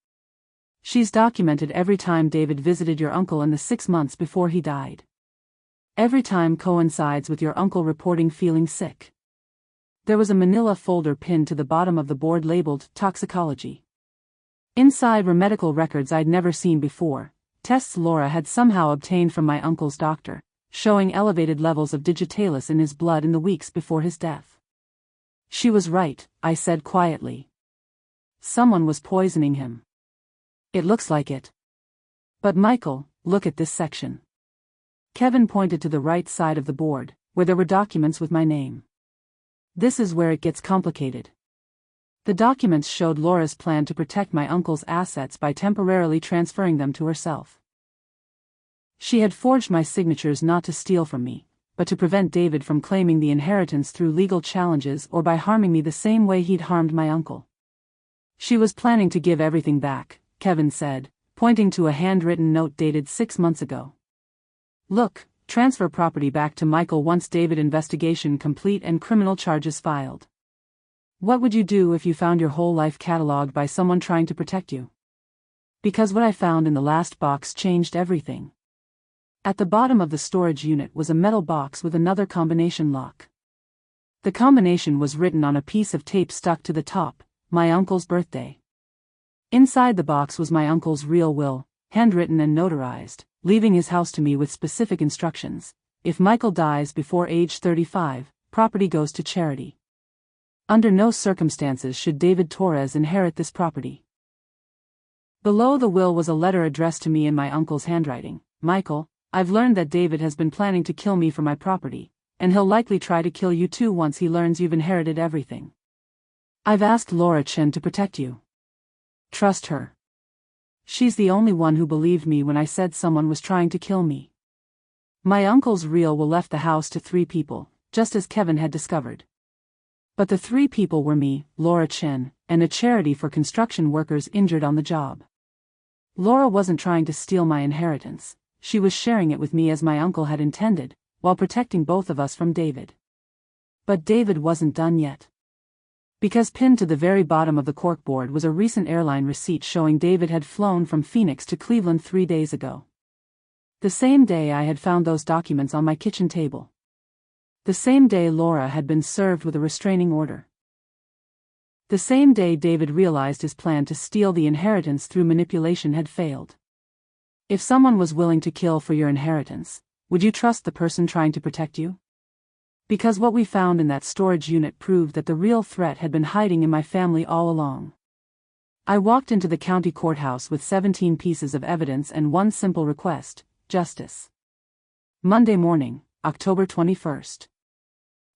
She's documented every time David visited your uncle in the 6 months before he died. Every time coincides with your uncle reporting feeling sick. There was a manila folder pinned to the bottom of the board labeled toxicology. Inside were medical records I'd never seen before, tests Laura had somehow obtained from my uncle's doctor, showing elevated levels of digitalis in his blood in the weeks before his death. She was right, I said quietly. Someone was poisoning him. It looks like it. But Michael, look at this section. Kevin pointed to the right side of the board, where there were documents with my name. This is where it gets complicated. The documents showed Laura's plan to protect my uncle's assets by temporarily transferring them to herself. She had forged my signatures not to steal from me, but to prevent David from claiming the inheritance through legal challenges or by harming me the same way he'd harmed my uncle. She was planning to give everything back, Kevin said, pointing to a handwritten note dated 6 months ago. Look, Transfer property back to Michael once David investigation complete and criminal charges filed. What would you do if you found your whole life cataloged by someone trying to protect you? Because what I found in the last box changed everything. At the bottom of the storage unit was a metal box with another combination lock. The combination was written on a piece of tape stuck to the top, my uncle's birthday. Inside the box was my uncle's real will, handwritten and notarized, leaving his house to me with specific instructions. If Michael dies before age 35, property goes to charity. Under no circumstances should David Torres inherit this property. Below the will was a letter addressed to me in my uncle's handwriting. Michael, I've learned that David has been planning to kill me for my property, and he'll likely try to kill you too once he learns you've inherited everything. I've asked Laura Chen to protect you. Trust her. She's the only one who believed me when I said someone was trying to kill me. My uncle's real will left the house to 3 people, just as Kevin had discovered. But the 3 people were me, Laura Chen, and a charity for construction workers injured on the job. Laura wasn't trying to steal my inheritance, she was sharing it with me as my uncle had intended, while protecting both of us from David. But David wasn't done yet. Because pinned to the very bottom of the corkboard was a recent airline receipt showing David had flown from Phoenix to Cleveland 3 days ago. The same day I had found those documents on my kitchen table. The same day Laura had been served with a restraining order. The same day David realized his plan to steal the inheritance through manipulation had failed. If someone was willing to kill for your inheritance, would you trust the person trying to protect you? Because what we found in that storage unit proved that the real threat had been hiding in my family all along. I walked into the county courthouse with 17 pieces of evidence and one simple request: justice. Monday morning, October 21st.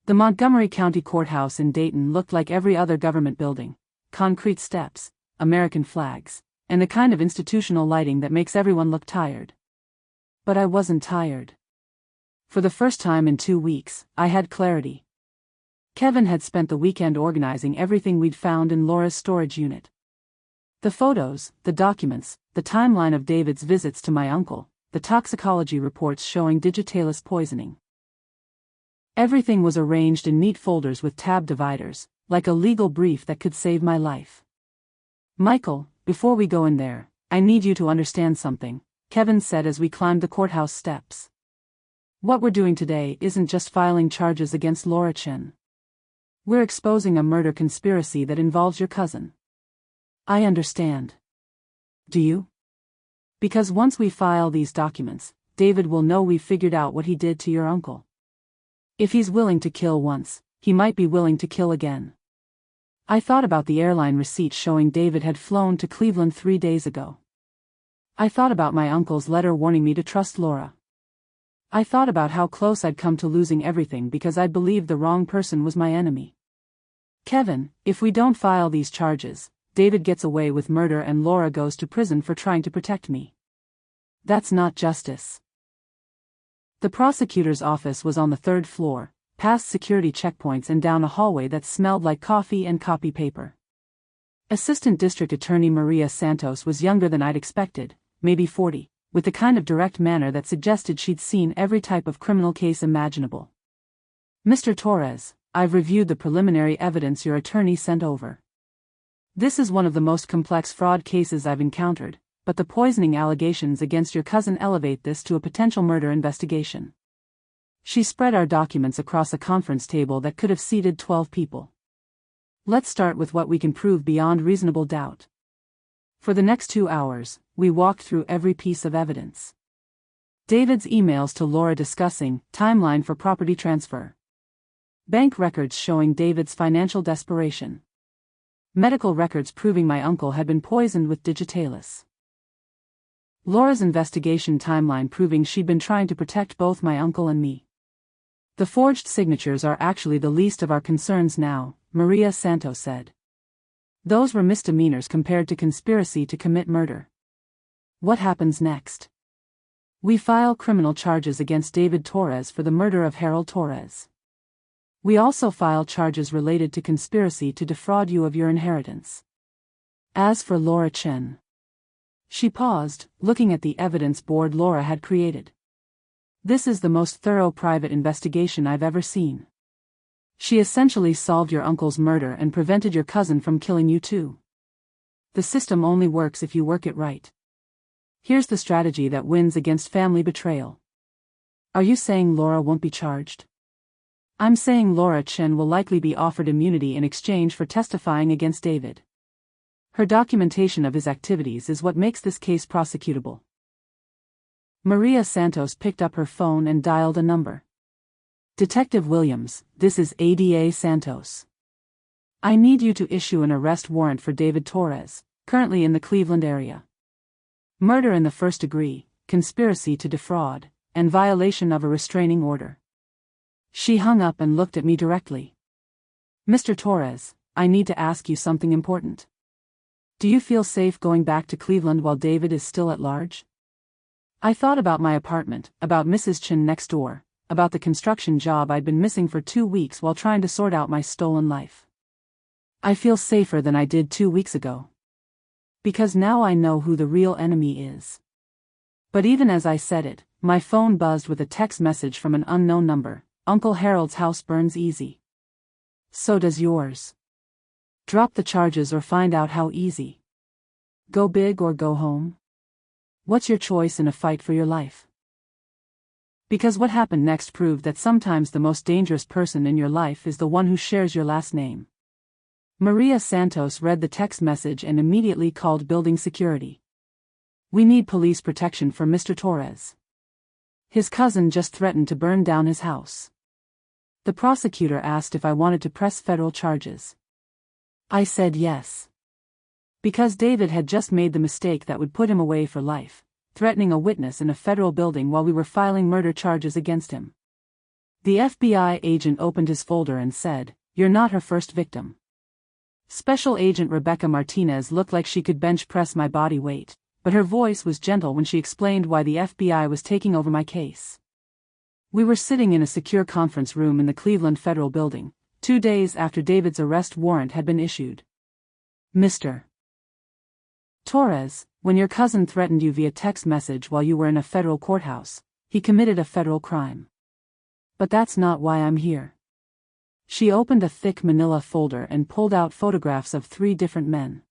The Montgomery County Courthouse in Dayton looked like every other government building: concrete steps, American flags, and the kind of institutional lighting that makes everyone look tired. But I wasn't tired. For the first time in 2 weeks, I had clarity. Kevin had spent the weekend organizing everything we'd found in Laura's storage unit. The photos, the documents, the timeline of David's visits to my uncle, the toxicology reports showing digitalis poisoning. Everything was arranged in neat folders with tab dividers, like a legal brief that could save my life. Michael, before we go in there, I need you to understand something, Kevin said as we climbed the courthouse steps. What we're doing today isn't just filing charges against Laura Chen. We're exposing a murder conspiracy that involves your cousin. I understand. Do you? Because once we file these documents, David will know we've figured out what he did to your uncle. If he's willing to kill once, he might be willing to kill again. I thought about the airline receipt showing David had flown to Cleveland 3 days ago. I thought about my uncle's letter warning me to trust Laura. I thought about how close I'd come to losing everything because I'd believed the wrong person was my enemy. Kevin, if we don't file these charges, David gets away with murder and Laura goes to prison for trying to protect me. That's not justice. The prosecutor's office was on the 3rd floor, past security checkpoints and down a hallway that smelled like coffee and copy paper. Assistant District Attorney Maria Santos was younger than I'd expected, maybe 40, with the kind of direct manner that suggested she'd seen every type of criminal case imaginable. Mr. Torres, I've reviewed the preliminary evidence your attorney sent over. This is one of the most complex fraud cases I've encountered, but the poisoning allegations against your cousin elevate this to a potential murder investigation. She spread our documents across a conference table that could have seated 12 people. Let's start with what we can prove beyond reasonable doubt. For the next 2 hours, we walked through every piece of evidence. David's emails to Laura discussing timeline for property transfer. Bank records showing David's financial desperation. Medical records proving my uncle had been poisoned with digitalis. Laura's investigation timeline proving she'd been trying to protect both my uncle and me. The forged signatures are actually the least of our concerns now, Maria Santos said. Those were misdemeanors compared to conspiracy to commit murder. What happens next? We file criminal charges against David Torres for the murder of Harold Torres. We also file charges related to conspiracy to defraud you of your inheritance. As for Laura Chen. She paused, looking at the evidence board Laura had created. This is the most thorough private investigation I've ever seen. She essentially solved your uncle's murder and prevented your cousin from killing you too. The system only works if you work it right. Here's the strategy that wins against family betrayal. Are you saying Laura won't be charged? I'm saying Laura Chen will likely be offered immunity in exchange for testifying against David. Her documentation of his activities is what makes this case prosecutable. Maria Santos picked up her phone and dialed a number. Detective Williams, this is ADA Santos. I need you to issue an arrest warrant for David Torres, currently in the Cleveland area. Murder in the first degree, conspiracy to defraud, and violation of a restraining order. She hung up and looked at me directly. Mr. Torres, I need to ask you something important. Do you feel safe going back to Cleveland while David is still at large? I thought about my apartment, about Mrs. Chen next door, about the construction job I'd been missing for 2 weeks while trying to sort out my stolen life. I feel safer than I did 2 weeks ago. Because now I know who the real enemy is. But even as I said it, my phone buzzed with a text message from an unknown number. Uncle Harold's house burns easy. So does yours. Drop the charges or find out how easy. Go big or go home? What's your choice in a fight for your life? Because what happened next proved that sometimes the most dangerous person in your life is the one who shares your last name. Maria Santos read the text message and immediately called building security. We need police protection for Mr. Torres. His cousin just threatened to burn down his house. The prosecutor asked if I wanted to press federal charges. I said yes. Because David had just made the mistake that would put him away for life, threatening a witness in a federal building while we were filing murder charges against him. The FBI agent opened his folder and said, "You're not her first victim." Special Agent Rebecca Martinez looked like she could bench press my body weight, but her voice was gentle when she explained why the FBI was taking over my case. We were sitting in a secure conference room in the Cleveland Federal Building, 2 days after David's arrest warrant had been issued. Mr. Torres, when your cousin threatened you via text message while you were in a federal courthouse, he committed a federal crime. But that's not why I'm here. She opened a thick manila folder and pulled out photographs of 3 different men.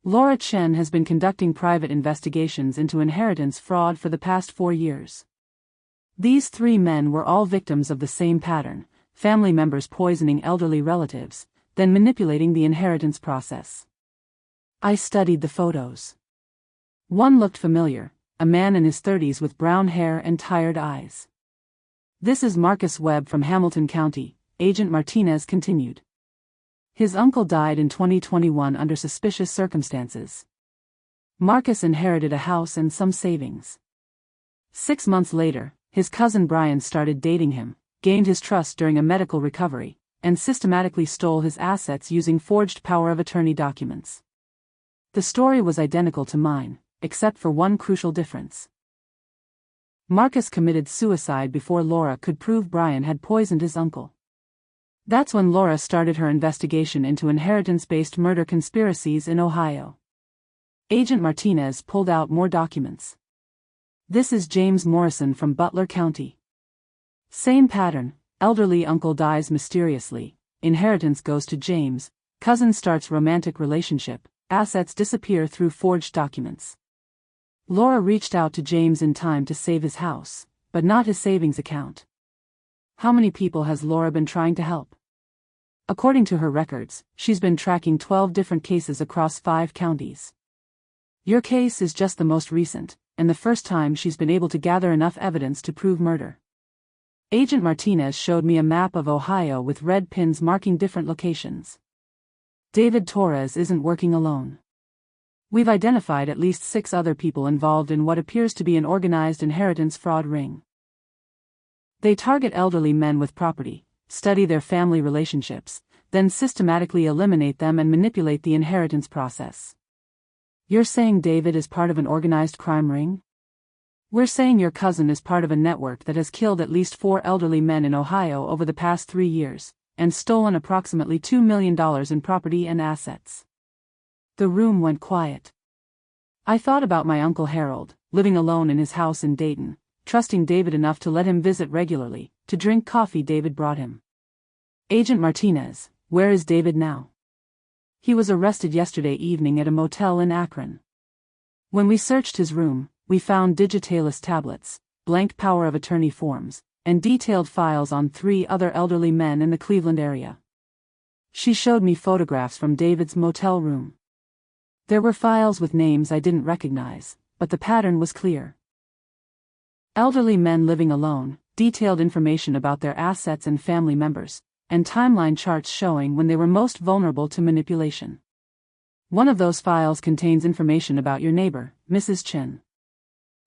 Laura Chen has been conducting private investigations into inheritance fraud for the past 4 years. These 3 men were all victims of the same pattern, family members poisoning elderly relatives, then manipulating the inheritance process. I studied the photos. One looked familiar, a man in his 30s with brown hair and tired eyes. This is Marcus Webb from Hamilton County, Agent Martinez continued. His uncle died in 2021 under suspicious circumstances. Marcus inherited a house and some savings. 6 months later, his cousin Brian started dating him, gained his trust during a medical recovery, and systematically stole his assets using forged power of attorney documents. The story was identical to mine, except for one crucial difference. Marcus committed suicide before Laura could prove Brian had poisoned his uncle. That's when Laura started her investigation into inheritance-based murder conspiracies in Ohio. Agent Martinez pulled out more documents. This is James Morrison from Butler County. Same pattern, elderly uncle dies mysteriously, inheritance goes to James, cousin starts romantic relationship, assets disappear through forged documents. Laura reached out to James in time to save his house, but not his savings account. How many people has Laura been trying to help? According to her records, she's been tracking 12 different cases across 5 counties. Your case is just the most recent, and the first time she's been able to gather enough evidence to prove murder. Agent Martinez showed me a map of Ohio with red pins marking different locations. David Torres isn't working alone. We've identified at least 6 other people involved in what appears to be an organized inheritance fraud ring. They target elderly men with property, study their family relationships, then systematically eliminate them and manipulate the inheritance process. You're saying David is part of an organized crime ring? We're saying your cousin is part of a network that has killed at least 4 elderly men in Ohio over the past 3 years, and stolen approximately $2 million in property and assets. The room went quiet. I thought about my Uncle Harold, living alone in his house in Dayton, trusting David enough to let him visit regularly, to drink coffee David brought him. Agent Martinez, where is David now? He was arrested yesterday evening at a motel in Akron. When we searched his room, we found digitalis tablets, blank power of attorney forms, and detailed files on 3 other elderly men in the Cleveland area. She showed me photographs from David's motel room. There were files with names I didn't recognize, but the pattern was clear. Elderly men living alone, detailed information about their assets and family members, and timeline charts showing when they were most vulnerable to manipulation. One of those files contains information about your neighbor, Mrs. Chen.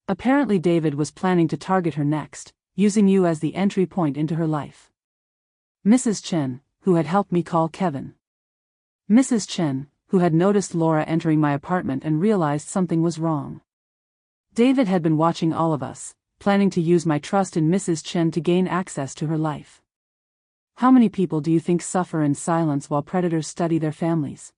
Apparently David was planning to target her next, using you as the entry point into her life. Mrs. Chen, who had helped me call Kevin. Mrs. Chen, who had noticed Laura entering my apartment and realized something was wrong. David had been watching all of us, planning to use my trust in Mrs. Chen to gain access to her life. How many people do you think suffer in silence while predators study their families?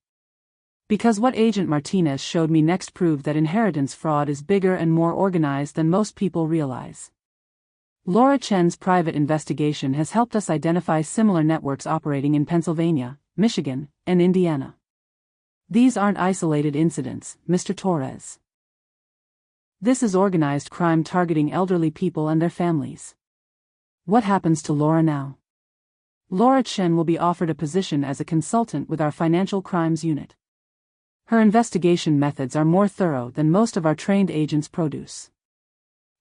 Because what Agent Martinez showed me next proved that inheritance fraud is bigger and more organized than most people realize. Laura Chen's private investigation has helped us identify similar networks operating in Pennsylvania, Michigan, and Indiana. These aren't isolated incidents, Mr. Torres. This is organized crime targeting elderly people and their families. What happens to Laura now? Laura Chen will be offered a position as a consultant with our Financial Crimes Unit. Her investigation methods are more thorough than most of our trained agents produce.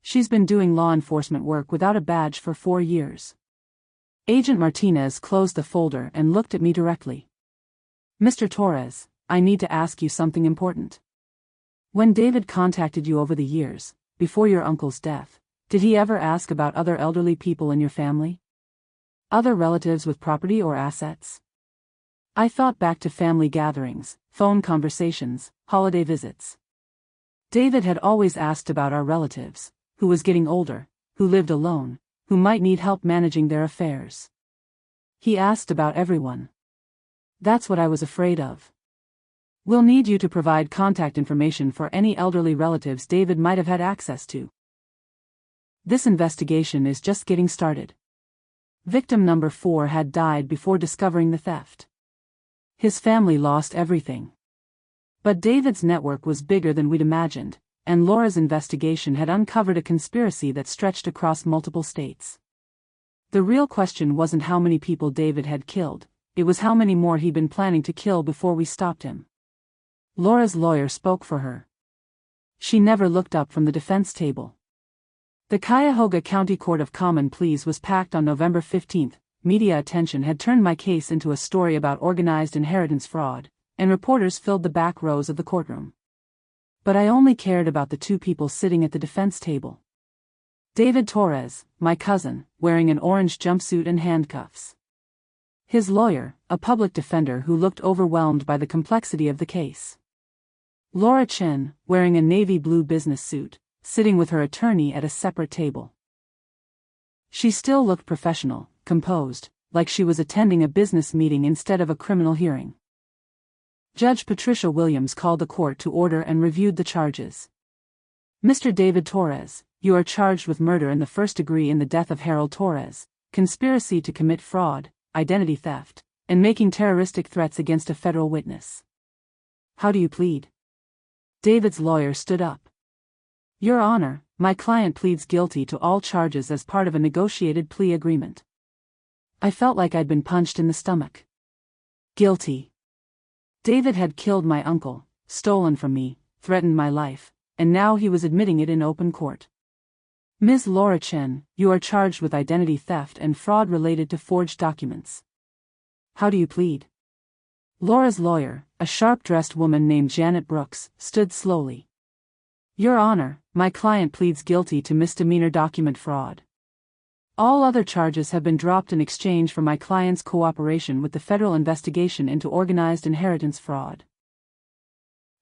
She's been doing law enforcement work without a badge for 4 years. Agent Martinez closed the folder and looked at me directly. Mr. Torres, I need to ask you something important. When David contacted you over the years, before your uncle's death, did he ever ask about other elderly people in your family? Other relatives with property or assets? I thought back to family gatherings, phone conversations, holiday visits. David had always asked about our relatives, who was getting older, who lived alone, who might need help managing their affairs. He asked about everyone. That's what I was afraid of. We'll need you to provide contact information for any elderly relatives David might have had access to. This investigation is just getting started. Victim number 4 had died before discovering the theft. His family lost everything. But David's network was bigger than we'd imagined, and Laura's investigation had uncovered a conspiracy that stretched across multiple states. The real question wasn't how many people David had killed, it was how many more he'd been planning to kill before we stopped him. Laura's lawyer spoke for her. She never looked up from the defense table. The Cuyahoga County Court of Common Pleas was packed on November 15. Media attention had turned my case into a story about organized inheritance fraud, and reporters filled the back rows of the courtroom. But I only cared about the 2 people sitting at the defense table. David Torres, my cousin, wearing an orange jumpsuit and handcuffs. His lawyer, a public defender who looked overwhelmed by the complexity of the case. Laura Chen, wearing a navy blue business suit, sitting with her attorney at a separate table. She still looked professional, composed, like she was attending a business meeting instead of a criminal hearing. Judge Patricia Williams called the court to order and reviewed the charges. Mr. David Torres, you are charged with murder in the first degree in the death of Harold Torres, conspiracy to commit fraud, identity theft, and making terroristic threats against a federal witness. How do you plead? David's lawyer stood up. Your Honor, my client pleads guilty to all charges as part of a negotiated plea agreement. I felt like I'd been punched in the stomach. Guilty. David had killed my uncle, stolen from me, threatened my life, and now he was admitting it in open court. Ms. Laura Chen, you are charged with identity theft and fraud related to forged documents. How do you plead? Laura's lawyer, a sharp-dressed woman named Janet Brooks, stood slowly. Your Honor, my client pleads guilty to misdemeanor document fraud. All other charges have been dropped in exchange for my client's cooperation with the federal investigation into organized inheritance fraud.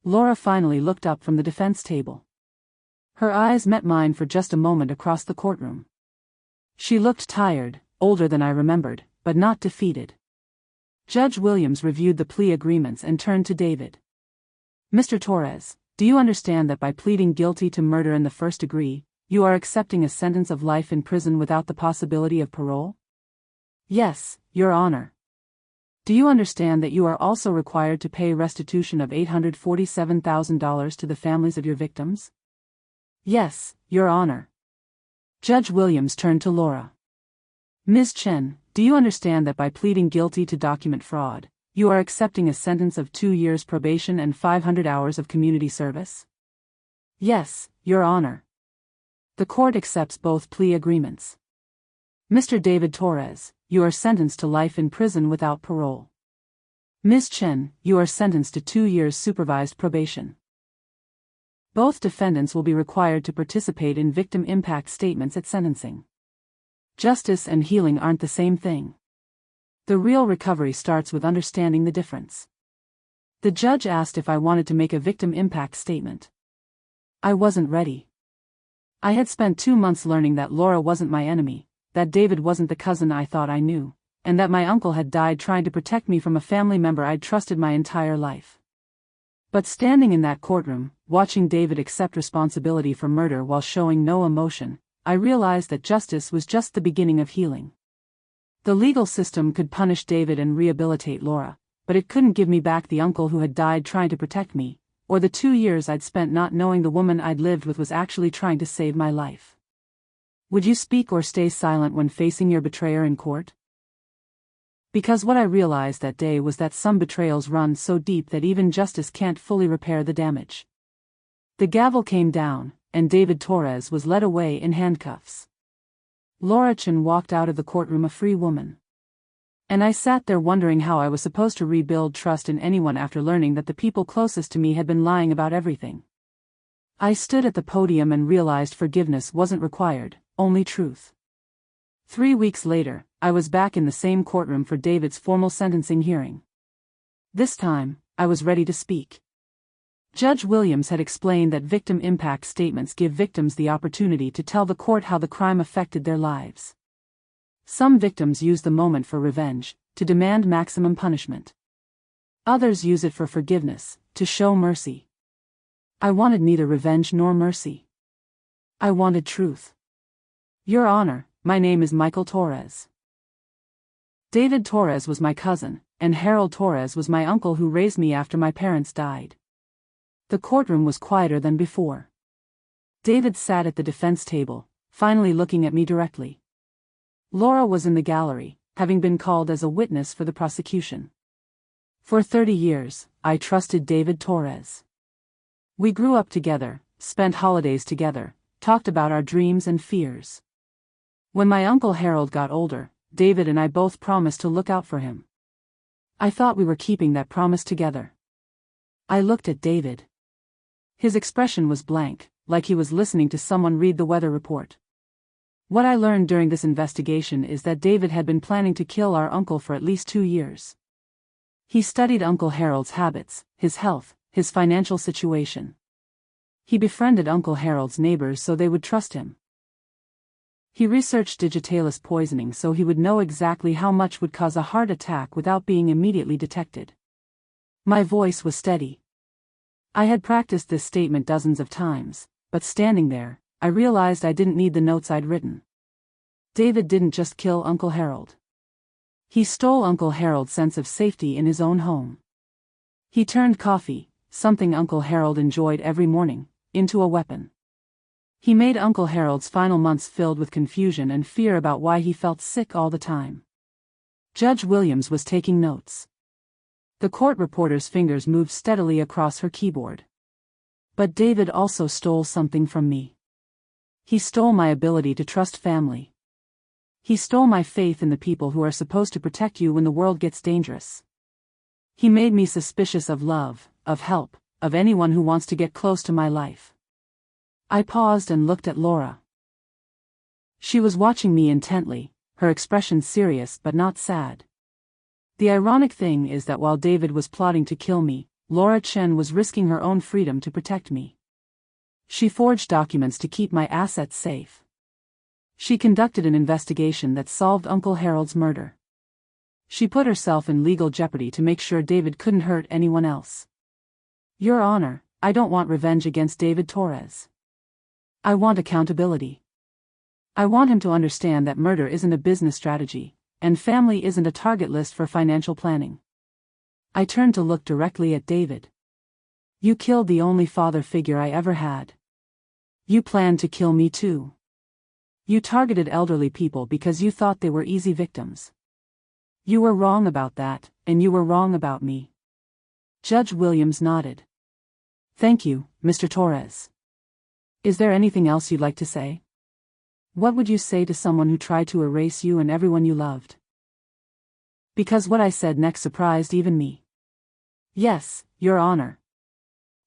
Laura finally looked up from the defense table. Her eyes met mine for just a moment across the courtroom. She looked tired, older than I remembered, but not defeated. Judge Williams reviewed the plea agreements and turned to David. Mr. Torres, do you understand that by pleading guilty to murder in the first degree, you are accepting a sentence of life in prison without the possibility of parole? Yes, Your Honor. Do you understand that you are also required to pay restitution of $847,000 to the families of your victims? Yes, Your Honor. Judge Williams turned to Laura. Ms. Chen, do you understand that by pleading guilty to document fraud, you are accepting a sentence of 2 years probation and 500 hours of community service? Yes, Your Honor. The court accepts both plea agreements. Mr. David Torres, you are sentenced to life in prison without parole. Ms. Chen, you are sentenced to 2 years supervised probation. Both defendants will be required to participate in victim impact statements at sentencing. Justice and healing aren't the same thing. The real recovery starts with understanding the difference. The judge asked if I wanted to make a victim impact statement. I wasn't ready. I had spent 2 months learning that Laura wasn't my enemy, that David wasn't the cousin I thought I knew, and that my uncle had died trying to protect me from a family member I'd trusted my entire life. But standing in that courtroom, watching David accept responsibility for murder while showing no emotion, I realized that justice was just the beginning of healing. The legal system could punish David and rehabilitate Laura, but it couldn't give me back the uncle who had died trying to protect me, or the 2 years I'd spent not knowing the woman I'd lived with was actually trying to save my life. Would you speak or stay silent when facing your betrayer in court? Because what I realized that day was that some betrayals run so deep that even justice can't fully repair the damage. The gavel came down, and David Torres was led away in handcuffs. Laura Chen walked out of the courtroom a free woman. And I sat there wondering how I was supposed to rebuild trust in anyone after learning that the people closest to me had been lying about everything. I stood at the podium and realized forgiveness wasn't required, only truth. 3 weeks later, I was back in the same courtroom for David's formal sentencing hearing. This time, I was ready to speak. Judge Williams had explained that victim impact statements give victims the opportunity to tell the court how the crime affected their lives. Some victims use the moment for revenge, to demand maximum punishment. Others use it for forgiveness, to show mercy. I wanted neither revenge nor mercy. I wanted truth. Your Honor, my name is Michael Torres. David Torres was my cousin, and Harold Torres was my uncle who raised me after my parents died. The courtroom was quieter than before. David sat at the defense table, finally looking at me directly. Laura was in the gallery, having been called as a witness for the prosecution. For 30 years, I trusted David Torres. We grew up together, spent holidays together, talked about our dreams and fears. When my uncle Harold got older, David and I both promised to look out for him. I thought we were keeping that promise together. I looked at David. His expression was blank, like he was listening to someone read the weather report. What I learned during this investigation is that David had been planning to kill our uncle for at least 2 years. He studied Uncle Harold's habits, his health, his financial situation. He befriended Uncle Harold's neighbors so they would trust him. He researched digitalis poisoning so he would know exactly how much would cause a heart attack without being immediately detected. My voice was steady. I had practiced this statement dozens of times, but standing there, I realized I didn't need the notes I'd written. David didn't just kill Uncle Harold. He stole Uncle Harold's sense of safety in his own home. He turned coffee, something Uncle Harold enjoyed every morning, into a weapon. He made Uncle Harold's final months filled with confusion and fear about why he felt sick all the time. Judge Williams was taking notes. The court reporter's fingers moved steadily across her keyboard. But David also stole something from me. He stole my ability to trust family. He stole my faith in the people who are supposed to protect you when the world gets dangerous. He made me suspicious of love, of help, of anyone who wants to get close to my life. I paused and looked at Laura. She was watching me intently, her expression serious but not sad. The ironic thing is that while David was plotting to kill me, Laura Chen was risking her own freedom to protect me. She forged documents to keep my assets safe. She conducted an investigation that solved Uncle Harold's murder. She put herself in legal jeopardy to make sure David couldn't hurt anyone else. Your Honor, I don't want revenge against David Torres. I want accountability. I want him to understand that murder isn't a business strategy, and family isn't a target list for financial planning. I turned to look directly at David. You killed the only father figure I ever had. You planned to kill me too. You targeted elderly people because you thought they were easy victims. You were wrong about that, and you were wrong about me. Judge Williams nodded. Thank you, Mr. Torres. Is there anything else you'd like to say? What would you say to someone who tried to erase you and everyone you loved? Because what I said next surprised even me. Yes, Your Honor.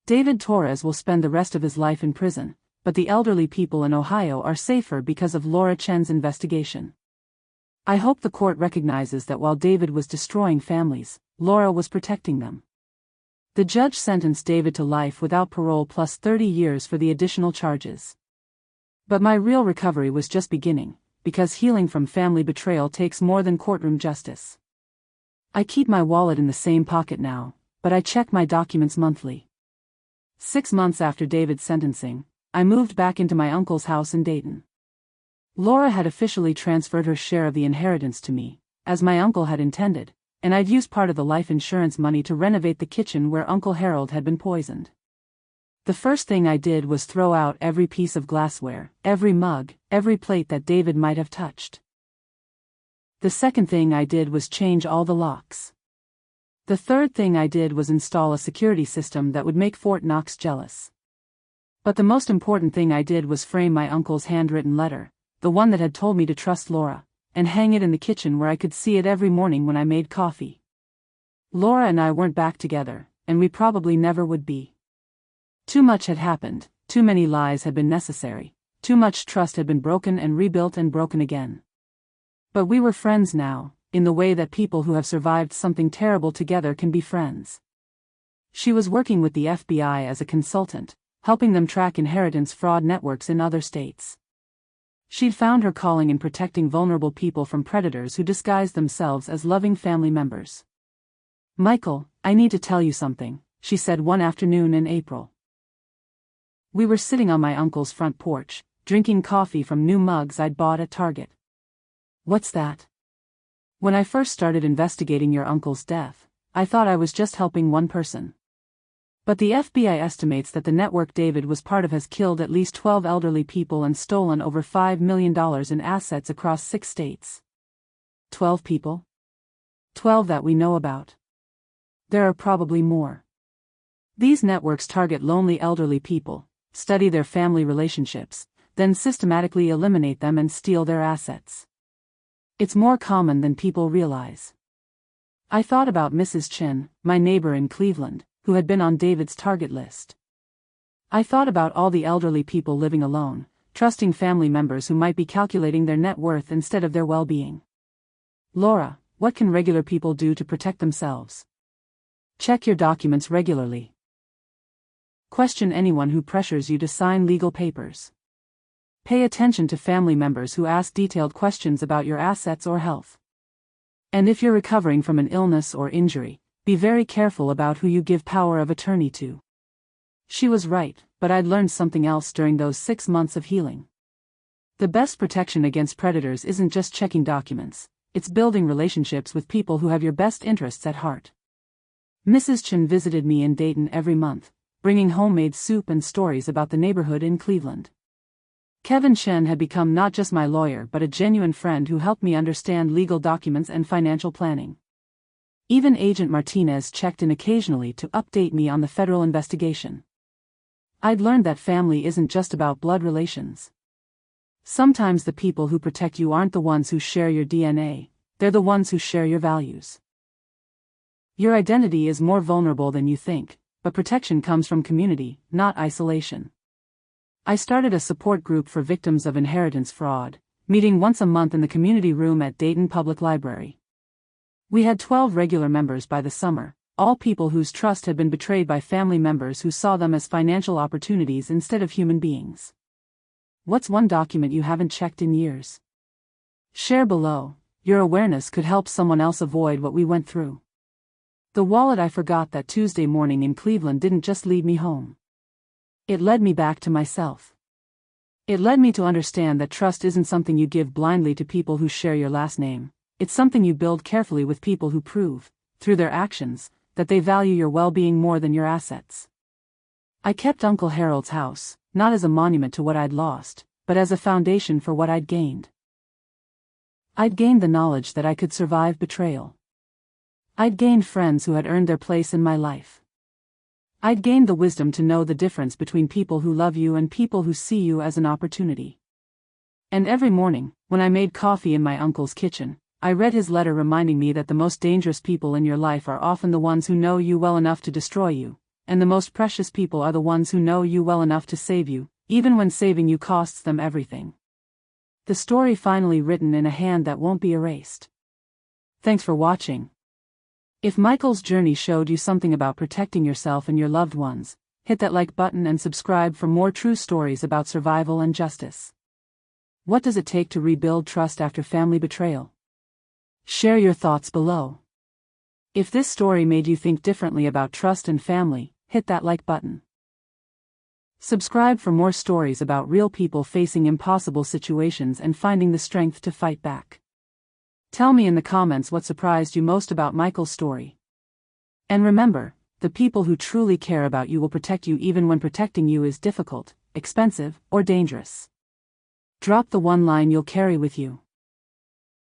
David Torres will spend the rest of his life in prison, but the elderly people in Ohio are safer because of Laura Chen's investigation. I hope the court recognizes that while David was destroying families, Laura was protecting them. The judge sentenced David to life without parole plus 30 years for the additional charges. But my real recovery was just beginning, because healing from family betrayal takes more than courtroom justice. I keep my wallet in the same pocket now, but I check my documents monthly. 6 months after David's sentencing, I moved back into my uncle's house in Dayton. Laura had officially transferred her share of the inheritance to me, as my uncle had intended, and I'd used part of the life insurance money to renovate the kitchen where Uncle Harold had been poisoned. The first thing I did was throw out every piece of glassware, every mug, every plate that David might have touched. The second thing I did was change all the locks. The third thing I did was install a security system that would make Fort Knox jealous. But the most important thing I did was frame my uncle's handwritten letter, the one that had told me to trust Laura, and hang it in the kitchen where I could see it every morning when I made coffee. Laura and I weren't back together, and we probably never would be. Too much had happened, too many lies had been necessary, too much trust had been broken and rebuilt and broken again. But we were friends now, in the way that people who have survived something terrible together can be friends. She was working with the FBI as a consultant, helping them track inheritance fraud networks in other states. She'd found her calling in protecting vulnerable people from predators who disguised themselves as loving family members. Michael, I need to tell you something, she said one afternoon in April. We were sitting on my uncle's front porch, drinking coffee from new mugs I'd bought at Target. What's that? When I first started investigating your uncle's death, I thought I was just helping one person. But the FBI estimates that the network David was part of has killed at least 12 elderly people and stolen over $5 million in assets across 6 states. 12 people? 12 that we know about. There are probably more. These networks target lonely elderly people, study their family relationships, then systematically eliminate them and steal their assets. It's more common than people realize. I thought about Mrs. Chen, my neighbor in Cleveland, who had been on David's target list. I thought about all the elderly people living alone, trusting family members who might be calculating their net worth instead of their well-being. Laura, what can regular people do to protect themselves? Check your documents regularly. Question anyone who pressures you to sign legal papers. Pay attention to family members who ask detailed questions about your assets or health. And if you're recovering from an illness or injury, be very careful about who you give power of attorney to. She was right, but I'd learned something else during those 6 months of healing. The best protection against predators isn't just checking documents, it's building relationships with people who have your best interests at heart. Mrs. Chen visited me in Dayton every month, bringing homemade soup and stories about the neighborhood in Cleveland. Kevin Chen had become not just my lawyer but a genuine friend who helped me understand legal documents and financial planning. Even Agent Martinez checked in occasionally to update me on the federal investigation. I'd learned that family isn't just about blood relations. Sometimes the people who protect you aren't the ones who share your DNA, they're the ones who share your values. Your identity is more vulnerable than you think, but protection comes from community, not isolation. I started a support group for victims of inheritance fraud, meeting once a month in the community room at Dayton Public Library. We had 12 regular members by the summer, all people whose trust had been betrayed by family members who saw them as financial opportunities instead of human beings. What's one document you haven't checked in years? Share below. Your awareness could help someone else avoid what we went through. The wallet I forgot that Tuesday morning in Cleveland didn't just lead me home. It led me back to myself. It led me to understand that trust isn't something you give blindly to people who share your last name. It's something you build carefully with people who prove, through their actions, that they value your well-being more than your assets. I kept Uncle Harold's house, not as a monument to what I'd lost, but as a foundation for what I'd gained. I'd gained the knowledge that I could survive betrayal. I'd gained friends who had earned their place in my life. I'd gained the wisdom to know the difference between people who love you and people who see you as an opportunity. And every morning, when I made coffee in my uncle's kitchen, I read his letter reminding me that the most dangerous people in your life are often the ones who know you well enough to destroy you, and the most precious people are the ones who know you well enough to save you, even when saving you costs them everything. The story finally written in a hand that won't be erased. Thanks for watching. If Michael's journey showed you something about protecting yourself and your loved ones, hit that like button and subscribe for more true stories about survival and justice. What does it take to rebuild trust after family betrayal? Share your thoughts below. If this story made you think differently about trust and family, hit that like button. Subscribe for more stories about real people facing impossible situations and finding the strength to fight back. Tell me in the comments what surprised you most about Michael's story. And remember, the people who truly care about you will protect you even when protecting you is difficult, expensive, or dangerous. Drop the one line you'll carry with you.